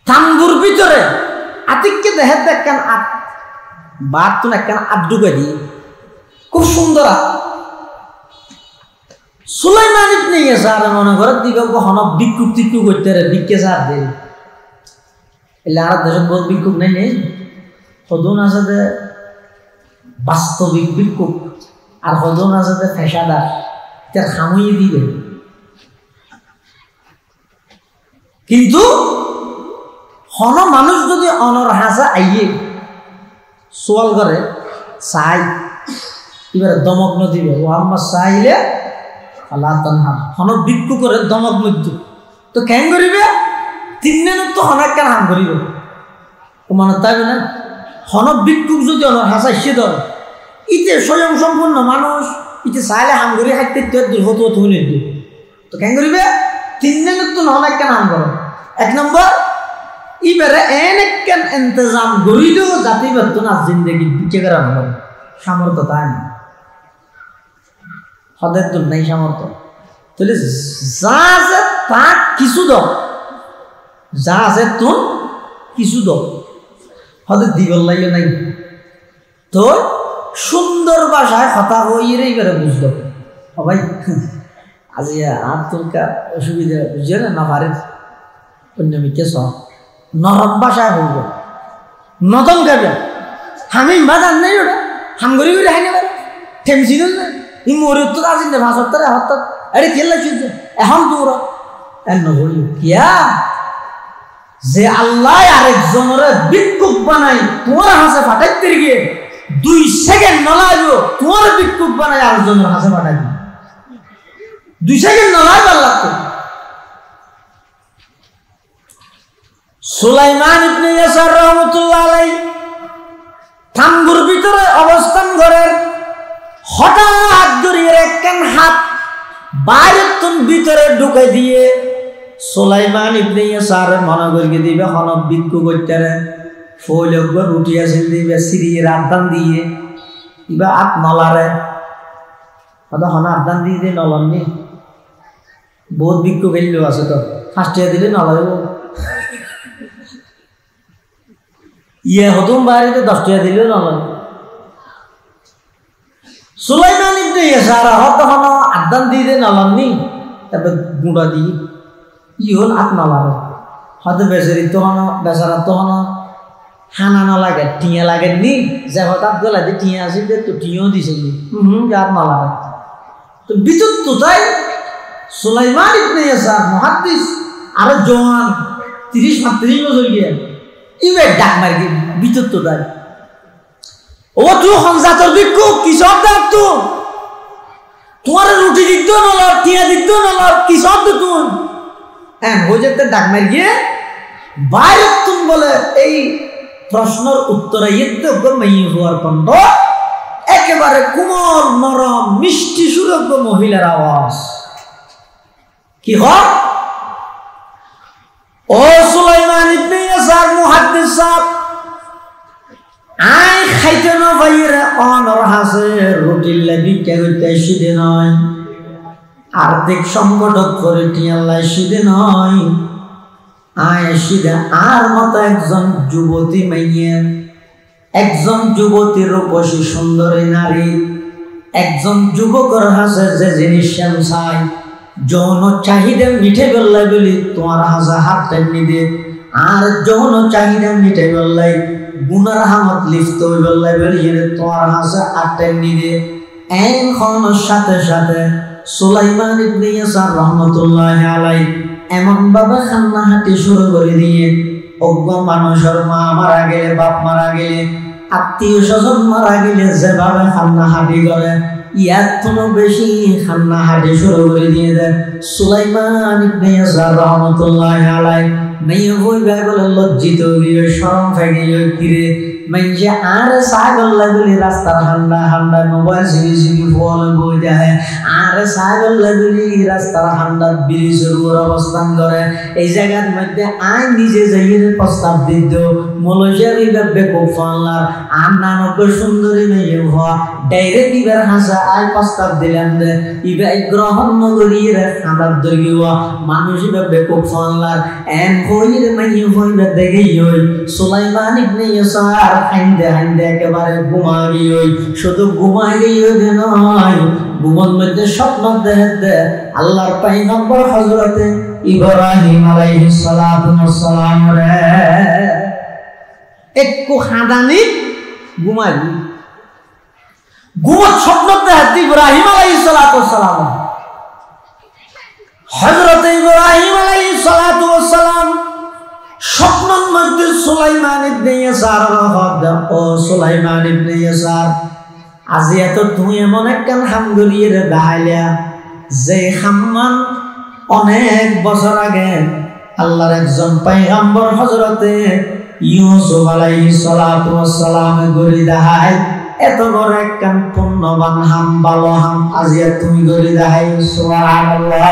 থাম্বুর ভিতরে আতিককে দেখে একখান বাতুন একখান আড্ডুকে দিয়ে খুব সুন্দর সুলাইমান ইবনে ইয়াসার মনে করে দিকে কখনো ভিক্ষুক টিক্ষুক করতে রে ভিক্ষে সার দেয় এলে আর দেশের বহুত ভিক্ষুক নেই নেই সদন আছে যে বাস্তবিক ভিক্ষুক আর সদন আছে যে পেশাদার তার খামইয়ে দিবে কিন্তু হন মানুষ যদি অনর হাসা আইয়ে সোয়াল করে চাই এবারে দমগ্ন দিবে ও আমার চাইলে আল্লাহ তানহা হন ভিক্ষু করে দমগ্ন দিবে তো কেন করিবে তিন দিন তো হনাক কেন হাম করিব ও মানে তাই না হন ভিক্ষুক যদি অনর হাসা সে ধর ইতে স্বয়ং সম্পূর্ণ মানুষ ইতে চাইলে হাম করি হাইতে হতো হতো তো কেন করিবে তিন দিন তো হনাক কেন হাম করো এক নম্বর এবারে এনেকেন ইন্তজাম গড়িলেও জাতি ব্যর্থ না জিন্দগি বিচে করা হবে সামর্থ্য তাই না হদের তো নেই সামর্থ্য তাহলে যা আছে তা কিছু দাও যা আছে তুন কিছু দাও হদের দিগল লাগে নাই তো সুন্দর ভাষায় কথা হইয়ে এবারে বুঝলো ভাই আজি আর তোর অসুবিধা বুঝছে না পারে অন্যমিকে সব নরম ভাষায় হইব নতন গাবে আমি বাজার নেই ওটা হাম করি করে হাইনে পারে ঠেমছিল না ই মরে তো আসেন না ভাষার তারা হঠাৎ আরে খেলা শুনছে এখন তোর এন হইল কিয়া যে আল্লাহ আরেকজনের ভিক্ষুক বানাই তোমার হাসে ফাটাইতে গিয়ে 2 সেকেন্ড নলাইব তোমার ভিক্ষুক বানাই আরেকজনের হাসে ফাটাইব 2 সেকেন্ড নলাইব আল্লাহ তো সুলাইমান ইবনে ইয়াসার রাহমাতুল্লাহ আলাইহি থাম্বুর ভিতরে অবস্থান করেন হঠাৎ দরিয়ে একখান হাত বাইরের তুন ভিতরে ঢুকে দিয়ে সুলাইমান ইবনে ইয়াসার মনে করিয়ে দিবে হন ভিক্ষু করতে ফৌলকর উঠি আসিল দিবে সিরিয়ে রাতদান দিয়ে ইবা আত নলারে হন আদান দিয়ে নলননি বহুত ভিক্ষু গেলেও আছে তো ফার্স্টে দিলে নলাইব ইয়ে হতুম বাড়িতে 10 টাকা দিলেও নলন সুলাইমান ইবনে ইয়াসার তখন আদান দিয়ে নলননি তারপর গুঁড়া দিয়ে ইহল আত নলারে হয়তো বেচারি তখন বেচারা তখন হানা নলাগে টিয়া লাগে নি যে হঠাৎ গলা যে টিয়া আছে তো টিয়াও দিছে আর নলারে তো বিদ্যুৎ তো তাই সুলাইমান ইবনে ইয়াসার মুহাদ্দিস আরো জওয়ান 30-35 বছর গিয়ে ইবে ডাক মারি বিদ্যুৎ তো তাই ও তুই হংজাতর ভিক্ষু কিসব ডাক তো তোমার রুটি দিত নলার টিয়া দিত নলার কিসব দিত হ্যাঁ হয়ে যেতে ডাক মারি গিয়ে বাইরে তুমি বলে এই প্রশ্নের উত্তরে ইয়ে হওয়ার কণ্ঠ একেবারে কোমল নরম মিষ্টি সুরজ্ঞ মহিলার আওয়াজ কি হয় ও সুলাইমান ইবনে ইয়াসার মুহাদ্দিস সাহেব আই খাইতে না ভাইরে অনর হাসে রুটি লাগি কে হইতে সিদে নয় আর্থিক সংকট করে টিয়াল্লাই সিদে নয় আয় সিদে আর মতো একজন যুবতী মাইয়ে একজন যুবতীর রূপসী সুন্দরী নারী, একজন যুবকের হাসে যে জিনিস চাই, যৌন চাহিদা মিঠে বেল্লাই বলি তোমার হাসা হাত টেনে দে, আর যৌন চাহিদা মিঠে বেল্লাই গুনার হামত লিপ্ত বেল্লাই বলি তোমার হাসা হাত টেনে দে। এখন সাথে সাথে সুলাইমান ইবনে ইয়াসার রহমতুল্লাহি আলাইহি এমন ভাবে কান্নাহাটি শুরু করে দিয়ে, অজ্ঞ মানুষের মা মারা গেলে, বাপ মারা গেলে, আত্মীয় স্বজন মারা গেলে যেভাবে কান্নাহাটি করে, ইয়ার কোনো বেশি কান্নাহাটি শুরু করে দিয়ে দেয়। সুলাইমান ইবনে ইয়াসার রহমতুল্লাহি আলাইহি মেয়ে বই বলে লজ্জিত হয়ে শরম ফেগে কিরে মানে আর সাগর লাগলি রাস্তার হান্ডা হান্ডা মোবাইল সিবি সিবি ফল বই দেয়, আর সাগর লাগলি রাস্তার হান্ডা ব্রিজের উপর অবস্থান করে। এই জায়গার মধ্যে আই নিজে যাই প্রস্তাব দিত মলয়েশিয়ার ইবে খুব ফানলার আর নানক সুন্দরী মেয়ে হওয়া ডাইরেক্ট ইবার হাসা আই প্রস্তাব দিলাম দে ইবে গ্রহণ নগরীর খাবার দইয়া মানুষ ইবে খুব ফানলার এন হইর মেয়ে হইবে দেখে হই সুলাইমান ইবনে ইয়াসার হাইন্দে হাইন্দে একেবারে ঘুমাই হই, শুধু ঘুমাই হই নয়, ঘুমন মধ্যে স্বপ্ন দেখে আল্লাহর পয়গম্বর হযরতে ইব্রাহিম আলাইহিস সালাতু ওয়াস সালাম রে একটু খাদানি ঘুমাই ঘুমত স্বপ্ন দেখে ইব্রাহিম আলাইহিস সালাতু ওয়াস সালাম, হযরতে ইব্রাহিম আলাইহিস সালাতু ওয়াস সালাম স্বপ্নের মধ্যে সুলাইমান ইবনে ইয়াসার ও সুলাইমান ইবনে ইয়াসার আজি এত তুমি এমন একখান হামদুলিয়ে দেখাইলা যে হাম্মান অনেক বছর আগে আল্লাহর একজন পয়গম্বর হযরতে ইউসুফ আলাইহিস সালাতু ওয়াস সালাম গড়ি দেখায়, এত বড় একখান পুণ্যবান হাম ভালো হাম আজি তুমি গড়ি দেখাই। সুবহানাল্লাহ।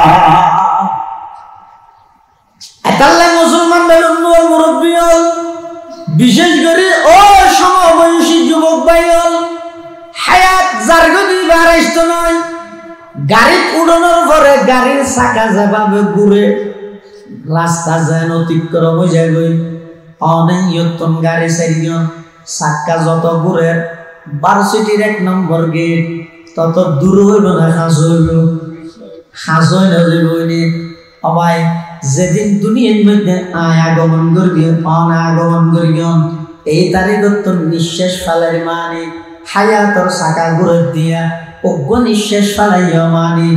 এতাল্লে মুসলমান বেলুন্দুর মুরব্বী হল, বিশেষ করে ও সমবয়সী যুবক ভাই হল, হায়াত জারগদি বারাইস্ত নয়, গাড়ি উড়ানোর পরে গাড়ির চাকা যেভাবে ঘুরে রাস্তা যেন অতিক্রম হয়ে যায় গই অনেক ইয়তন গাড়ি চারিজন চাকা যত ঘুরে ভার্সিটির 1 নম্বর গেট তত দূর হইব না, হাস হইব হাস হই না যাইবনি অবাই যেদিন দুনিয়ার মধ্যে আয় আগমন করি আগমন করি এই তারিখত তো নিঃশ্বাস ফেলাই মানে হায়াতর চাকা ঘুরে দিয়া অজ্ঞ নিঃশ্বাস ফেলাইও মানে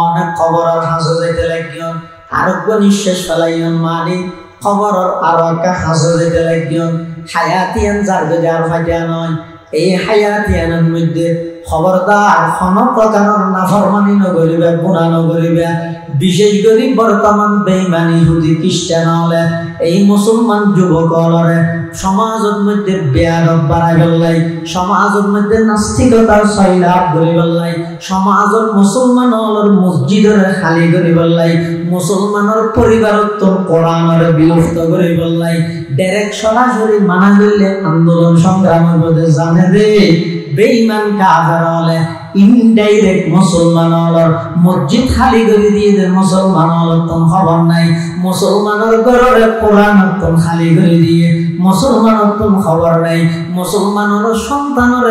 অনেক খবরের হাসো যাইতে লাগিও, আরোগ্য নিঃশ্বাস ফেলাইও মানে খবরের আরো একটা হাসো যাইতে লাগিও। হায়াতিয়ান যার যদি আর ফাইয়া নয়, এই হায়াতিয়ানের মধ্যে খবরদার কোন প্রকারের নাফরমানি নগরিবে, গুনাহ নগরিবে। বিশেষ করে বর্তমান বেঈমানি ইহুদি খ্রিস্টান হলে এই মুসলমান যুবক হলরে সমাজের মধ্যে বেয়াদব বাড়াই ফেললাই, সমাজের মধ্যে নাস্তিকতার সৈলাভ করে ফেললাই, সমাজের মুসলমান হলর মসজিদের খালি করে ফেললাই, মুসলমানের পরিবারত্ব কোরআনের বিলুপ্ত করে ফেললাই। ডাইরেক্ট সরাসরি মানা করলে আন্দোলন সংগ্রামের মধ্যে জানে রে বেঈমান কাফের হলে ইনডাইরেক্ট মুসলমান হলর মসজিদ খালি করে দিয়ে দেন, মুসলমান হলর তোর খবর নাই, মুসলমানের ঘরের কোরআন তোর খালি করে দিয়ে মুসলমানের তোর খবর নাই, মুসলমানের সন্তানের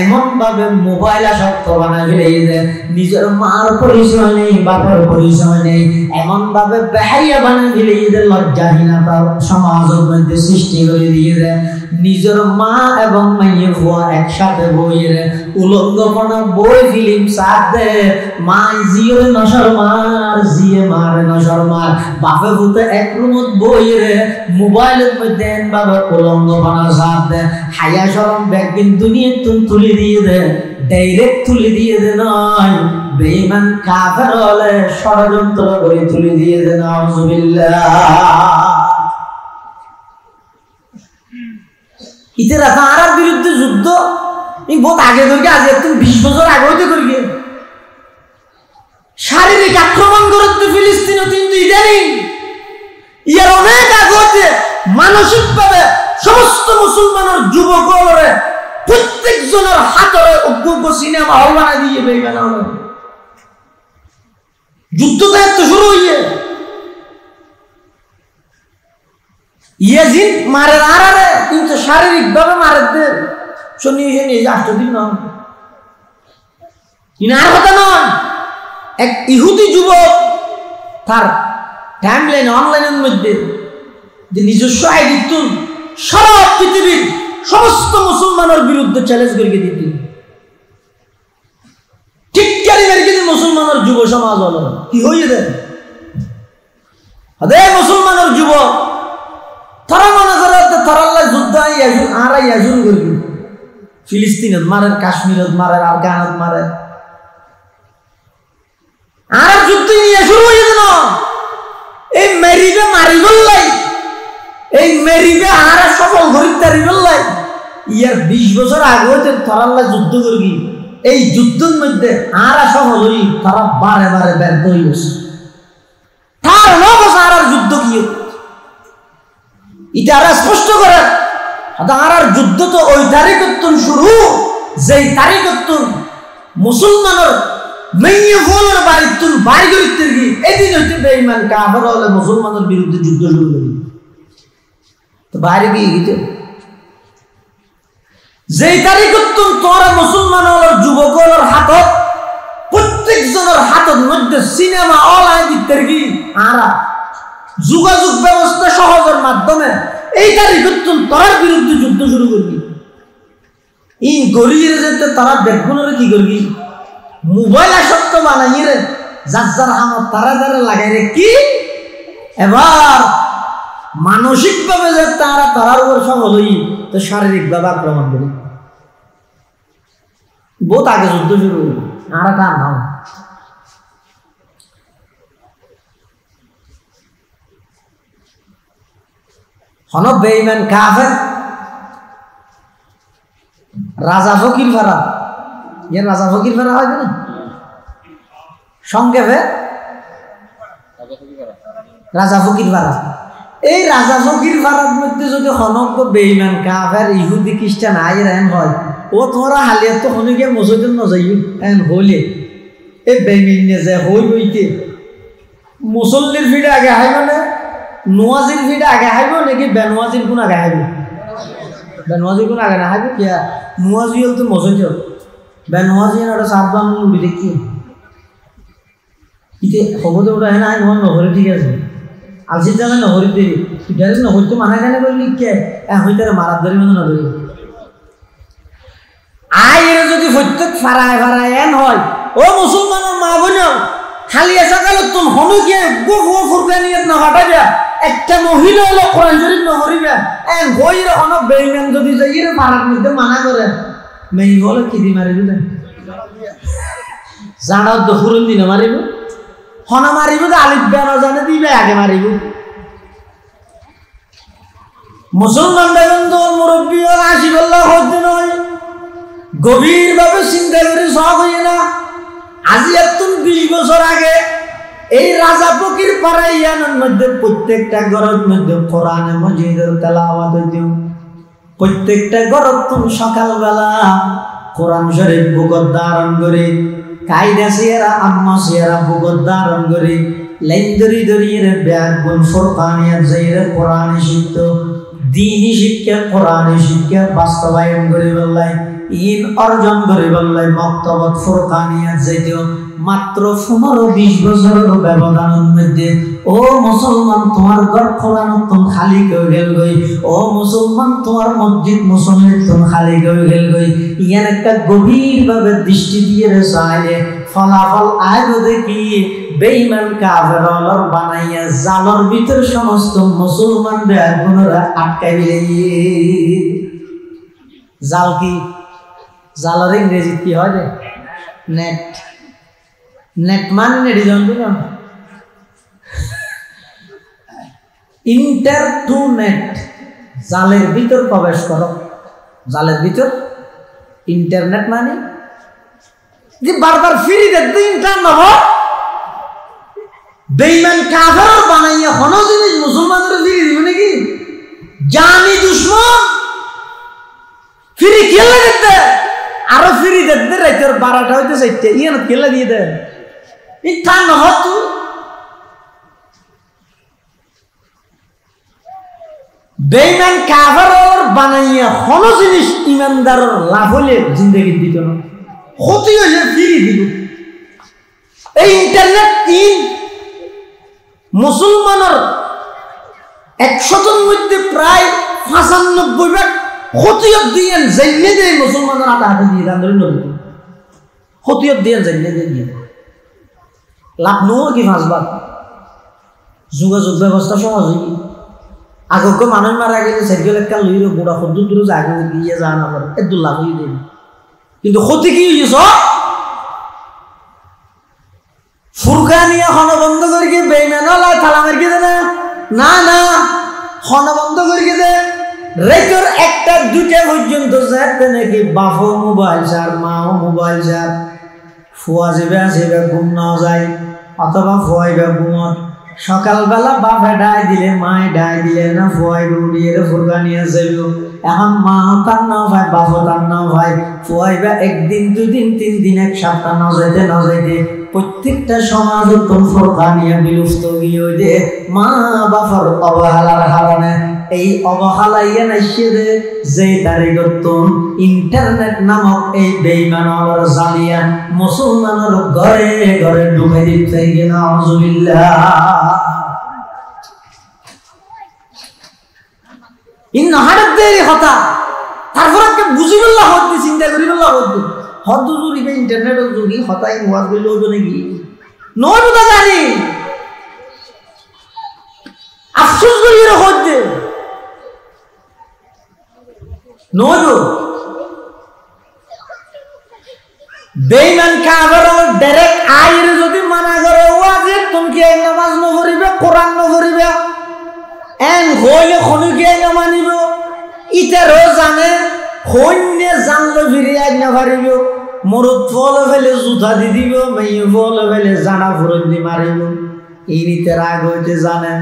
এমন ভাবে মোবাইল আসক্ত বানাই ফেলে দেয়, নিজের মার পরিচয় নেই, বাপের পরিচয় নেই, এমন ভাবে বেহাইয়া বানাই ফেলে দেয়, লজ্জাহীনতার সমাজের মধ্যে সৃষ্টি করে দিয়ে দেয়। নিজের মা এবং মাইয়ে হওয়া একসাথে বইয়ে উলঙ্গপনা বই ফিল্ম সাথে মা জিওরে নশর মার জিয়ে মারে নশর মার বাপে ভূতে এক রুমত বইয়ে মোবাইলের মধ্যে বাবা উলঙ্গপনা সাথে হায়া শরম ব্যাগিন দুনিয়া তুলে দিয়ে দে, ডাইরেক্ট তুলে দিয়ে দে নয়, বেঈমান কাফের হলে ষড়যন্ত্র করে তুলে দিয়ে দে। নাউযুবিল্লাহ। ইতেরা তার বিরুদ্ধে যুদ্ধ বহুত আগে ধরে আজ তুমি 20 বছর আগে হইতে করি শারীরিক আক্রমণ করতে ফিলিস্তিনে, কিন্তু ইদানিং ইয়ার অনেক আগে হইতে মানসিক ভাবে সমস্ত মুসলমানের যুবকরে প্রত্যেক জনের হাতরে অজ্ঞ সিনেমা হল বানাই দিয়ে বেইমান হল। যুদ্ধ তো এত শুরু হইয়ে ইয়াজিদ মারে আরে কিন্তু শারীরিকভাবে মারে দে শুনিয়ে আষ্টদিন নয় ইনার কথা নয়। এক ইহুদি যুবক তার টাইমলাইন অনলাইনের মধ্যে যে নিজস্ব আইডিত্ব সারা পৃথিবীর সমস্ত মুসলমানের বিরুদ্ধে চ্যালেঞ্জ করে দিত টিটকারি মেরে মুসলমানের যুব সমাজ হল কি হয়ে দেয় মুসলমানের যুবক তারা মনে করে তারা যুদ্ধ আর ইয়াজুন করবি ফিলিস্তিনত মারে কাশ্মীরত মারে আফগানত মারে আর যুদ্ধ নিয়ে শুরু হয়ে গেল এই মেরিবে মারি বললাই এই মেরিবে আর সফল খরিদারি বললাই ইয়ার 20 বছর আগে হইতে তারা যুদ্ধ করবি এই যুদ্ধের মধ্যে আর সফল হই তারা বারে বারে ব্যর্থ হয়ে গেছে তার আর যুদ্ধ কি এটা আর স্পষ্ট করে আর যুদ্ধ তো ওই তারিখ শুরু যেই তারিখ মুসলমানের মেয়ে ফলের বাড়ির তুল বাড়ি করতে গিয়ে এদিন হইতে বেঈমান কাফের হলে মুসলমানের বিরুদ্ধে যুদ্ধ শুরু করি তো বাইরে গিয়ে গেছে যেই তারিখ তোরা মুসলমান হলের যুবক হলের হাতত প্রত্যেক জনের হাতের মধ্যে সিনেমা অনলাইন দিতে গিয়ে আর যোগাযোগ ব্যবস্থা সহজের মাধ্যমে এই তারিখ তোর বিরুদ্ধে যুদ্ধ শুরু করবি এই গরিবের যেতে তারা দেখগুলোরে কি করবি মোবাইল আসক্ত বানাই রে যার যার আমার তারা তারা লাগাই রে কি এবার মানসিক ভাবে যে তারা তারার উপর সফল হই তো শারীরিক ভাবে আক্রমণ করি বহুত আগে যুদ্ধ শুরু হইল আর কার নাম হন বেঈমান কাফের রাজা ফকির ফারা ইয়ে রাজা ফকির ফারা হয় না সংক্ষেপে রাজা ফকির ফারা এই রাজা ফকির ফারার মধ্যে যদি হনক বেঈমান কাফের ইহুদি খ্রিস্টান আইর এন হয় ও তোমরা হালিয়া তো হনে গিয়ে মসজিদে ন যাইও এন হলে এই বেঈমান নে যে হই হইতে মুসল্লির ভিড়ে আগে হাই মানে নোয়াজির ভিড়ে আগে হাইব নাকি বেনওয়াজির কোন আগে হাইব বেনওয়াজির কোন আগে না হাইব কিয়া নোয়াজি হল তো মসজিদ বেনওয়াজি ওটা সাবধান উঠি দেখি ইতে খবরে ওটা হ্যাঁ না নহরে ঠিক আছে আজি জানে নহরি দেরি ডাইরেক্ট নহরি তো মানা কেন করলি কে হইতে মারার ধরি মানে নধরি আই এর যদি প্রত্যেক ফারায় ফারায় এন হয় ও মুসলমানের মা বোন হালিয়া সকালে তুমি হনু গিয়ে গো ফুরকানিয়ত না হটাইবা একটা মহিলা হলো কোরআন শরীফ না হরিবা এন গইরে হন বেঈমান যদি যাইরে মারার মধ্যে মানা করে মেই বলে কি দি মারিব না জানা তো ফুরন দিন মারিব হন মারিব তো আলিফ বে না জানে দিবে আগে মারিব মুসলমান বেগন্ধ মুরব্বী আর আশিবল্লাহ হতে নয় গভীরভাবে চিন্তা করে সব হইয়ে না আজি এতন 20 বছর আগে এই রাজা ফকির পাড়াইয়ানের মধ্যে প্রত্যেকটা ঘরের মধ্যে কোরআনে মাজিদের তেলাওয়াত হইতো প্রত্যেকটা ঘরের তুম সকালবেলা কোরআন শরীফ বুকত ধারণ করে কায়দা সিয়ারা আম্মা সিয়ারা বুকত ধারণ করে লাইন ধরি ধরিয়ে ব্যাগ গুণ ফুরকানিয়াত যাইরে কোরআন শিখতো দ্বীনি শিক্ষা কোরআনি শিক্ষা বাস্তবায়ন করে বললাই ইন অর্জন করে বললাই মক্তবত ফুরকানিয়াত যাইতো মাত্র 15-20 বছরের ব্যবধানের মধ্যে ও মুসলমান তোমার ঘর কোরআন তুম খালি হয়ে গেল গই ও মুসলমান তোমার মসজিদ মুসল্লি তুম খালি হয়ে গেল গই ইয়ার একটা গভীরভাবে দৃষ্টি দিয়ে চাইলে ফলাফল আয় দেখি বেঈমান কাফের অলর বানাইয়া জালর ভিতর সমস্ত মুসলমান বেগুনরা আটকাই দিলে জাল কি জালের ইংরেজি কি হয় যে নেট নেট মানে নেট জানতো না ইন্টার টু নেট জালের ভিতর প্রবেশ করো জালের ভিতর ইন্টারনেট মানে যে বারবার ফ্রি দেখতে ইন্টারনেট বেঈমান কাফের বানাইয়া কোন জিনিস মুসলমানদের ফ্রি দিবে নাকি জানি দুশমন ফ্রি খেলা দেখতে আরো ফ্রি দেখতে রাইতের 12টা হইতে 4টা ইয়ান খেলা দিয়ে দেয় ইচ্ছা নহতু বেঈমান কাফের বানাইয়া কোন জিনিস ইমানদারের লাভ হলে জিন্দেগি দিত না, ক্ষতি হলে ফিরিয়ে দিল। এই ইন্টারনেট মুসলমানের 100-র মধ্যে প্রায় 95 ক্ষতিয়ত দিয়ে জেনে দেয় মুসলমানের হাতে দিয়ে আন্দোলন ক্ষতিয়ত দিয়ে জেনে দিয়ে লাভ নয় কি ফাঁসবার যোগাযোগ ব্যবস্থা সহজ হয়ে আগকে মানুষ মারা গেলে সাইকেল একটা লইল গোড়া সদ্দুর দূরে আগে দিয়ে যা না পারে একটু লাভ হয়ে দেবে, কিন্তু ক্ষতি কি হয়েছে সব ফুরকানিয়া খন বন্ধ করে গিয়ে বেইমানালা তালা মারি গিয়ে দেবে না না খন বন্ধ করে গিয়ে দে রেকর 1টা 2টা পর্যন্ত যাতে নাকি বাপও মোবাইল চার মাও মোবাইল চার ফুয়া যাবে আসবে ঘুম না যায় অথবা ফুয়াইবে ঘুমত সকালবেলা বাপে ডাই দিলে মায় ডাই দিলে না ফুয়াই উড়িয়ে ফুরকানিয়া যাইব। এখন মা তার নাও ভাই বাপ তার নাও ভাই ফুয়াইবা 1 দিন 2 দিন 3 দিন 1 সপ্তাহ না যাইতে প্রত্যেকটা সমাজ ফুরকানিয়া বিলুপ্ত গিয়ে দে মা বাপর অবহেলার কারণে। এই অবহেলাইয়া নাইছে যে তারিখত ইন্টারনেট নামক এই বেঈমানের জালিয়া মুসলমানের ঘরে ঘরে ঢুকে দিতে গিয়ে নাউজুবিল্লাহ ইন হাড়ের দেরি কথা তারপর একটা বুঝিবল্লাহ হতে চিন্তা করিবল্লাহ হতে হদ জুড়ি বে ইন্টারনেট জুড়ি হতাই ওয়াজ বলে ওজনে নাকি নয় বুঝা জানি আফসোস করি হতে নয় বেঈমান কাফের ডাইরেক্ট আইরে যদি মানা করে ওয়াজে তুমি নামাজ ন পড়িবে কোরআন ন পড়িবে এন হইলে খনুকে না মানিব ইতারও জানে হইনে জানলে ফিরিয়ে আজ না পারিব মরদ ফলে ফেলে জুতা দি দিব মেয়ে ফলে ফেলে জানা ফুরন দি মারিব এই নীতি রাগ হইতে জানেন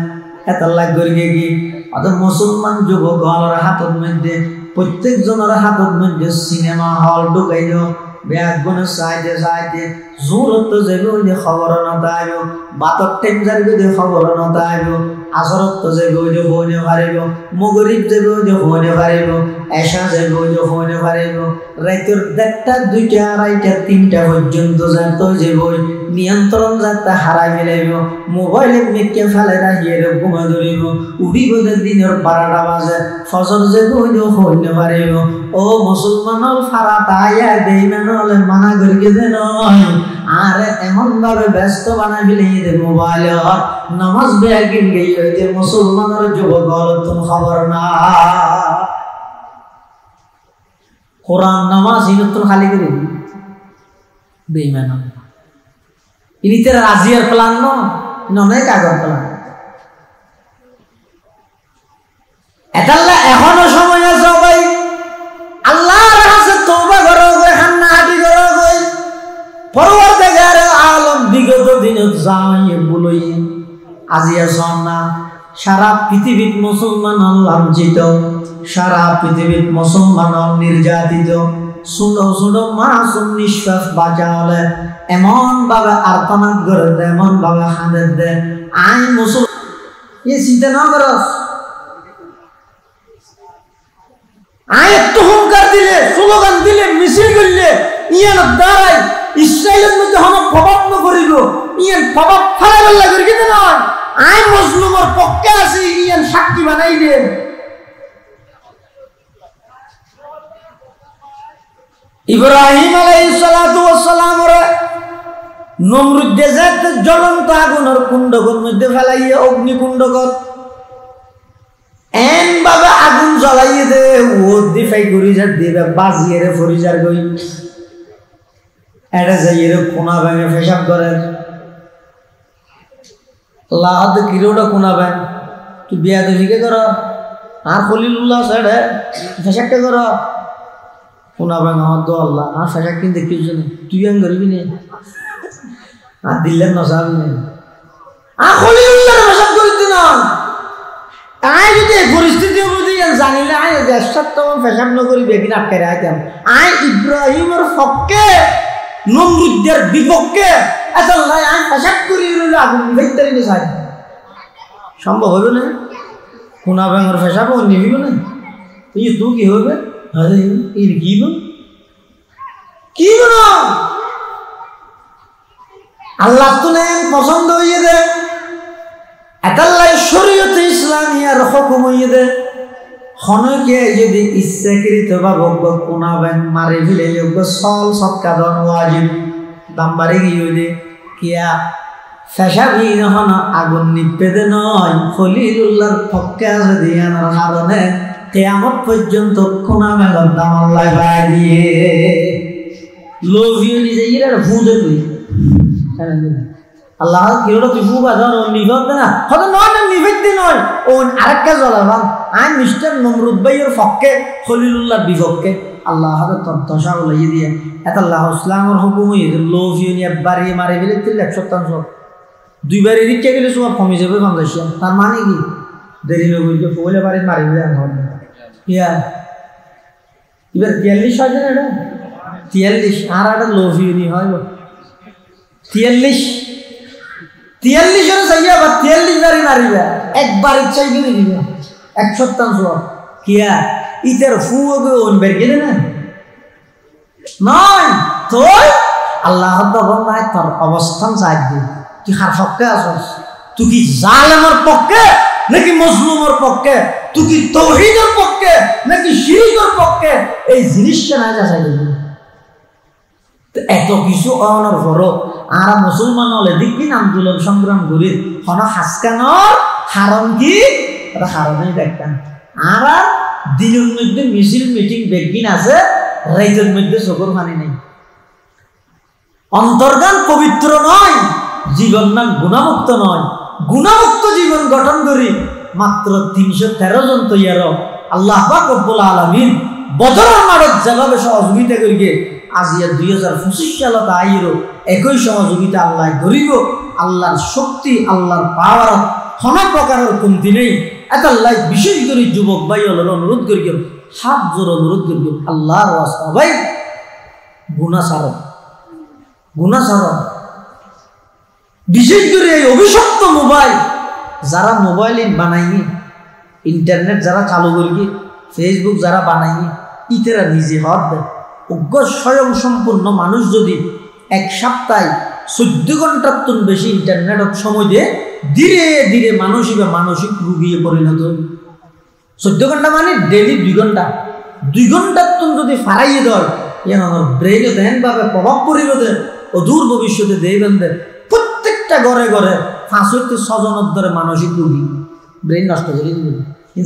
এত লাগ করিয়ে কি অত মুসলমান যুবক হলের হাতের মধ্যে প্রত্যেক জনের হাতের মধ্যে সিনেমা হল ঢুকাইল ব্যাগুন চাইতে চাইতে জোরত যাবে ওই খবর নতাইব বাতর টেঞ্জার গিয়ে খবর নতাইব আসরত যাবে ওই হইনে পারিব মগরিব যাবে ওই হইনে পারিব এশা যাবে ওই হইনে পারিব রাতের 1টা 2টা 2:30 3টা পর্যন্ত যাতে যাবে নিয়ন্ত্রণ যাতে হারাই ফেলাইব মোবাইলে মেকে ফেলে রাখিয়ে ঘুমা ধরিব উঠিব দিনের 12টা বাজে ফজর যাবে ওই হইনে পারিব। ও মুসলমানের ফারা তাইয়া বেঈমান হলে মানা করিয়ে দে নয় আর এমন ভাবে ব্যস্ত বানাই ফেলিয়ে দে মোবাইল নামাজ বেগিন গিয়ে যে মুসলমানের যুবক হল তুমি খবর না কোরআন নামাজ ইনতুন খালি করে বেঈমান ইনি তেরা রাজিয়ার প্ল্যান নয় কাগর প্ল্যান এটাল্লা এখনো সময় আছে ভাই আল্লাহর কাছে তওবা করো গো হান্না হাঁটি করো গো পরওয়ারদিগার আলম বিগত দিনত যাই বলই আজিয়া সন্না সারা পৃথিবীত মুসলমান লাঞ্ছিত সারা পৃথিবীত মুসলমান নির্যাতিত ছোট ছোট মাসুম নিঃশ্বাস বাঁচালে এমন ভাবে আর্তনাদ করে দে এমন ভাবে হাঁদে দে আই মুসলমান এ চিন্তা না করস আয়াত হুঙ্কার দিলে স্লোগান দিলে মিছিল করলে ইয়ান দাঁড়াই ইসরায়েলের মধ্যে হন প্রভাব ন করিব ইয়ান প্রভাব ফেলাবার লাগে কিন্তু নয় আই মুসলিমের পক্ষে আছি ইয়ান সাক্ষী বানাই দে। ইব্রাহিম আলাইহিস সালাতু ওয়াস সালাম রে নমরুদ দেশত জ্বলন্ত আগুনের কুণ্ডের মধ্যে ফেলাইয়া অগ্নিকুণ্ড কর এন বাবা আগুন জ্বলাইয়ে দে ও দিফাই করি যা দিবে বাজিয়ে রে ফরিজার গই এটা যাইয়ে রে কোনা ভাঙে পেশাব করে লাহাদ কিরোটা কোনা ভাঙ তুই বিয়া দেখিকে কর আর খলিলুল্লাহ সাইড পেশাবটা কর কোনা ভাঙ আমার তো আল্লাহ আর পেশাব কিন্তু কি জন্য তুই আন করবি না আর দিল্লের নসাবি না আর খলিলুল্লাহ পেশাব করিতে না আই যদি পরিস্থিতি বুঝি জানিলে আই দেশত পেশাব নকরি বেগিন আটকে রাখতাম আই ইব্রাহিমের পক্ষে নমরুদের বিপক্ষে আসলে আই পেশাব করি রইল আগুন ভেতরে চাই সম্ভব হবে না কোনা ব্যাঙর ফেসাবো নিবিব না এই তো কি হবে আরে এর কি না আল্লাহ তো নেন পছন্দ হইয়ে দে এতাল্লাই শরীয়তে ইসলামিয়ার হুকুম হইয়ে দে খনকে যদি ইচ্ছাকৃত বা ভোগ কোনা ব্যাং মারে ফেলে সল সৎকা দন ওয়াজিব দাম বাড়ি গিয়ে দে কিয়া ফেসাবি হন আগুন নিপেদে নয় খলিলুল্লাহর পক্ষে যদি আনার কারণে কিয়ামত পর্যন্ত কোনা মেলার দাম আল্লাহ বাড়াই দিয়ে লোভিও নিজে ইরার ভুঁজে তুই আল্লাহ কি হলো তুই ফুবা ধর নিভত না হয়তো নয় না নিভেদ নয় ও আরেকটা জ্বলাবাম আই মিস্টার নমরুদ ভাইয়ের পক্ষে খলিলুল্লাহর বিপক্ষে আল্লাহ হাতে তর্দশা বলাই দিয়ে এত আল্লাহ ইসলামের হুকুম হয়ে লোভিও নিয়ে বাড়িয়ে মারি ফেলে 100% দুইবার এদিকে গেলে সব কমে যাবে বাংলাদেশে তার মানে কি দেরি লোক ফুলে বাড়ি মারি ফেলে ইয়া এবার 43 হয় না এটা 43 আর একটা লোভিও নি হয় 43 চাইয়া বা 43 বাড়ি মারিবে একবার ইচ্ছাই কিনে দিবে 100% কিয়া ইতার ফুয়ে ওনবার গেলে না নয় তো আল্লাহ তখন নাই তোর অবস্থান চাই দি তুই কার পক্ষে আসস তুই কি জালেমের পক্ষে নাকি মজলুমের পক্ষে তুই কি তাওহীদের পক্ষে নাকি শিরকের পক্ষে এই জিনিসটা না যাচাই দিবি এত কিছু অনর করো আর মুসলমান হলে দেখবি আন্দোলন সংগ্রাম করি হন হাসকানোর হারণ কি হারণেই দেখতাম আর দিনের মধ্যে মিছিল মিটিং বেগিন আছে রাইতের মধ্যে চোখের পানি নেই অন্তর্গান পবিত্র নয় জীবন নাম গুণামুক্ত নয় গুণামুক্ত জীবন গঠন করি মাত্র 313 জন তৈয়ার আল্লাহ পাক রব্বুল আলামিন বদরের মাঠে যেভাবে সহযোগিতা করিয়ে আজিয়া 2025 সালত আইরো একই সহযোগিতা আল্লাহ করিব আল্লাহর শক্তি আল্লাহর পাওয়ার কোনো প্রকারের কমতি নেই এত আল্লাহ বিশেষ করে যুবক ভাই হলের অনুরোধ করি হাত জোর অনুরোধ করি আল্লাহর ওয়াস্তা ভাই গুনাহ ছাড়ো বিশেষ করে এই অভিশপ্ত মোবাইল যারা মোবাইল বানাইনি ইন্টারনেট যারা চালু করি ফেসবুক যারা বানাইনি ইতেরা নিজে হত দেয় অজ্ঞ স্বয়ং সম্পূর্ণ মানুষ যদি এক সপ্তাহে 14 ঘন্টার তুন বেশি ইন্টারনেট সময় দিয়ে ধীরে ধীরে মানসিক রোগীয়ে পরিণত 14 ঘন্টা মানে ডেলি 2 ঘন্টার তুন যদি ফারাইয়ে দেয় আমার ব্রেইনে তেমনভাবে প্রভাব পড়িব দে অদূর ভবিষ্যতে দেবেন দে প্রত্যেকটা ঘরে 5-6 জনের ধরে মানসিক রোগী ব্রেইন নষ্ট করে দিবে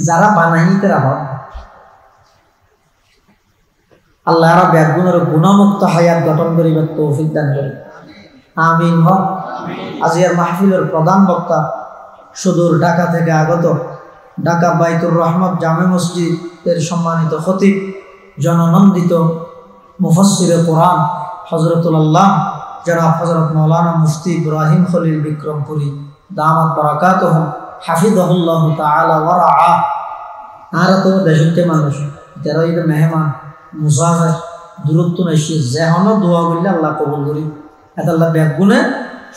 যারা বানাইনি তারা হয় আল্লাহ রাব্বুল আলামিনের গুণামুক্ত হায়াত গঠন করিবার তৌফিক দান করেন আমিন হক আজিয়ার মাহফিলের প্রধান বক্তা সুদূর ঢাকা থেকে আগত ঢাকা বাইতুর রহমত জামে মসজিদের সম্মানিত খতিব জননন্দিত মুফাসসিরে কোরআন হযরতুল্লাহ জনাব হযরত মাওলানা মুফতি ইব্রাহিম খলিল বিক্রমপুরী দামাত বারাকাতুহুম হাফিজাহুল্লাহ তাআলা ওয়া রাআ আর তো দেশতে মানুষ যারা এই মেহমান মুসাফির দূরত্ব নাইছে যেহনো দোয়া করলে আল্লাহ কবুল করি এত আল্লাহ ব্যাগুনে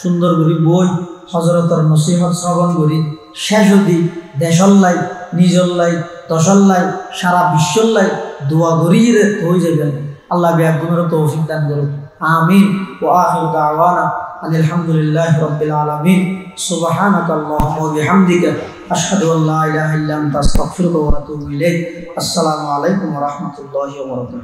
সুন্দর করি বই হযরতের নসিহত শ্রবণ করি শেষ হদি দেশল্লাই নিজল্লাই দশল্লাই সারা বিশ্বল্লাই দোয়া করিয়ে হয়ে যাবেন আল্লাহ ব্যাগুনের তৌফিক দান করুন আমিন ওয়া আখিরু দাওয়ানা আলহামদুলিল্লাহি রাব্বিল আলামিন সুবহানাকাল্লাহুম্মা ওয়া বিহামদিকা আশহাদু আল্লা ইলাহা ইল্লা আনতা আস্তাগফিরুকা ওয়া আতুবু ইলাইক আসসালামু আলাইকুম ওয়া রাহমাতুল্লাহি ওয়া বারাকাতুহু।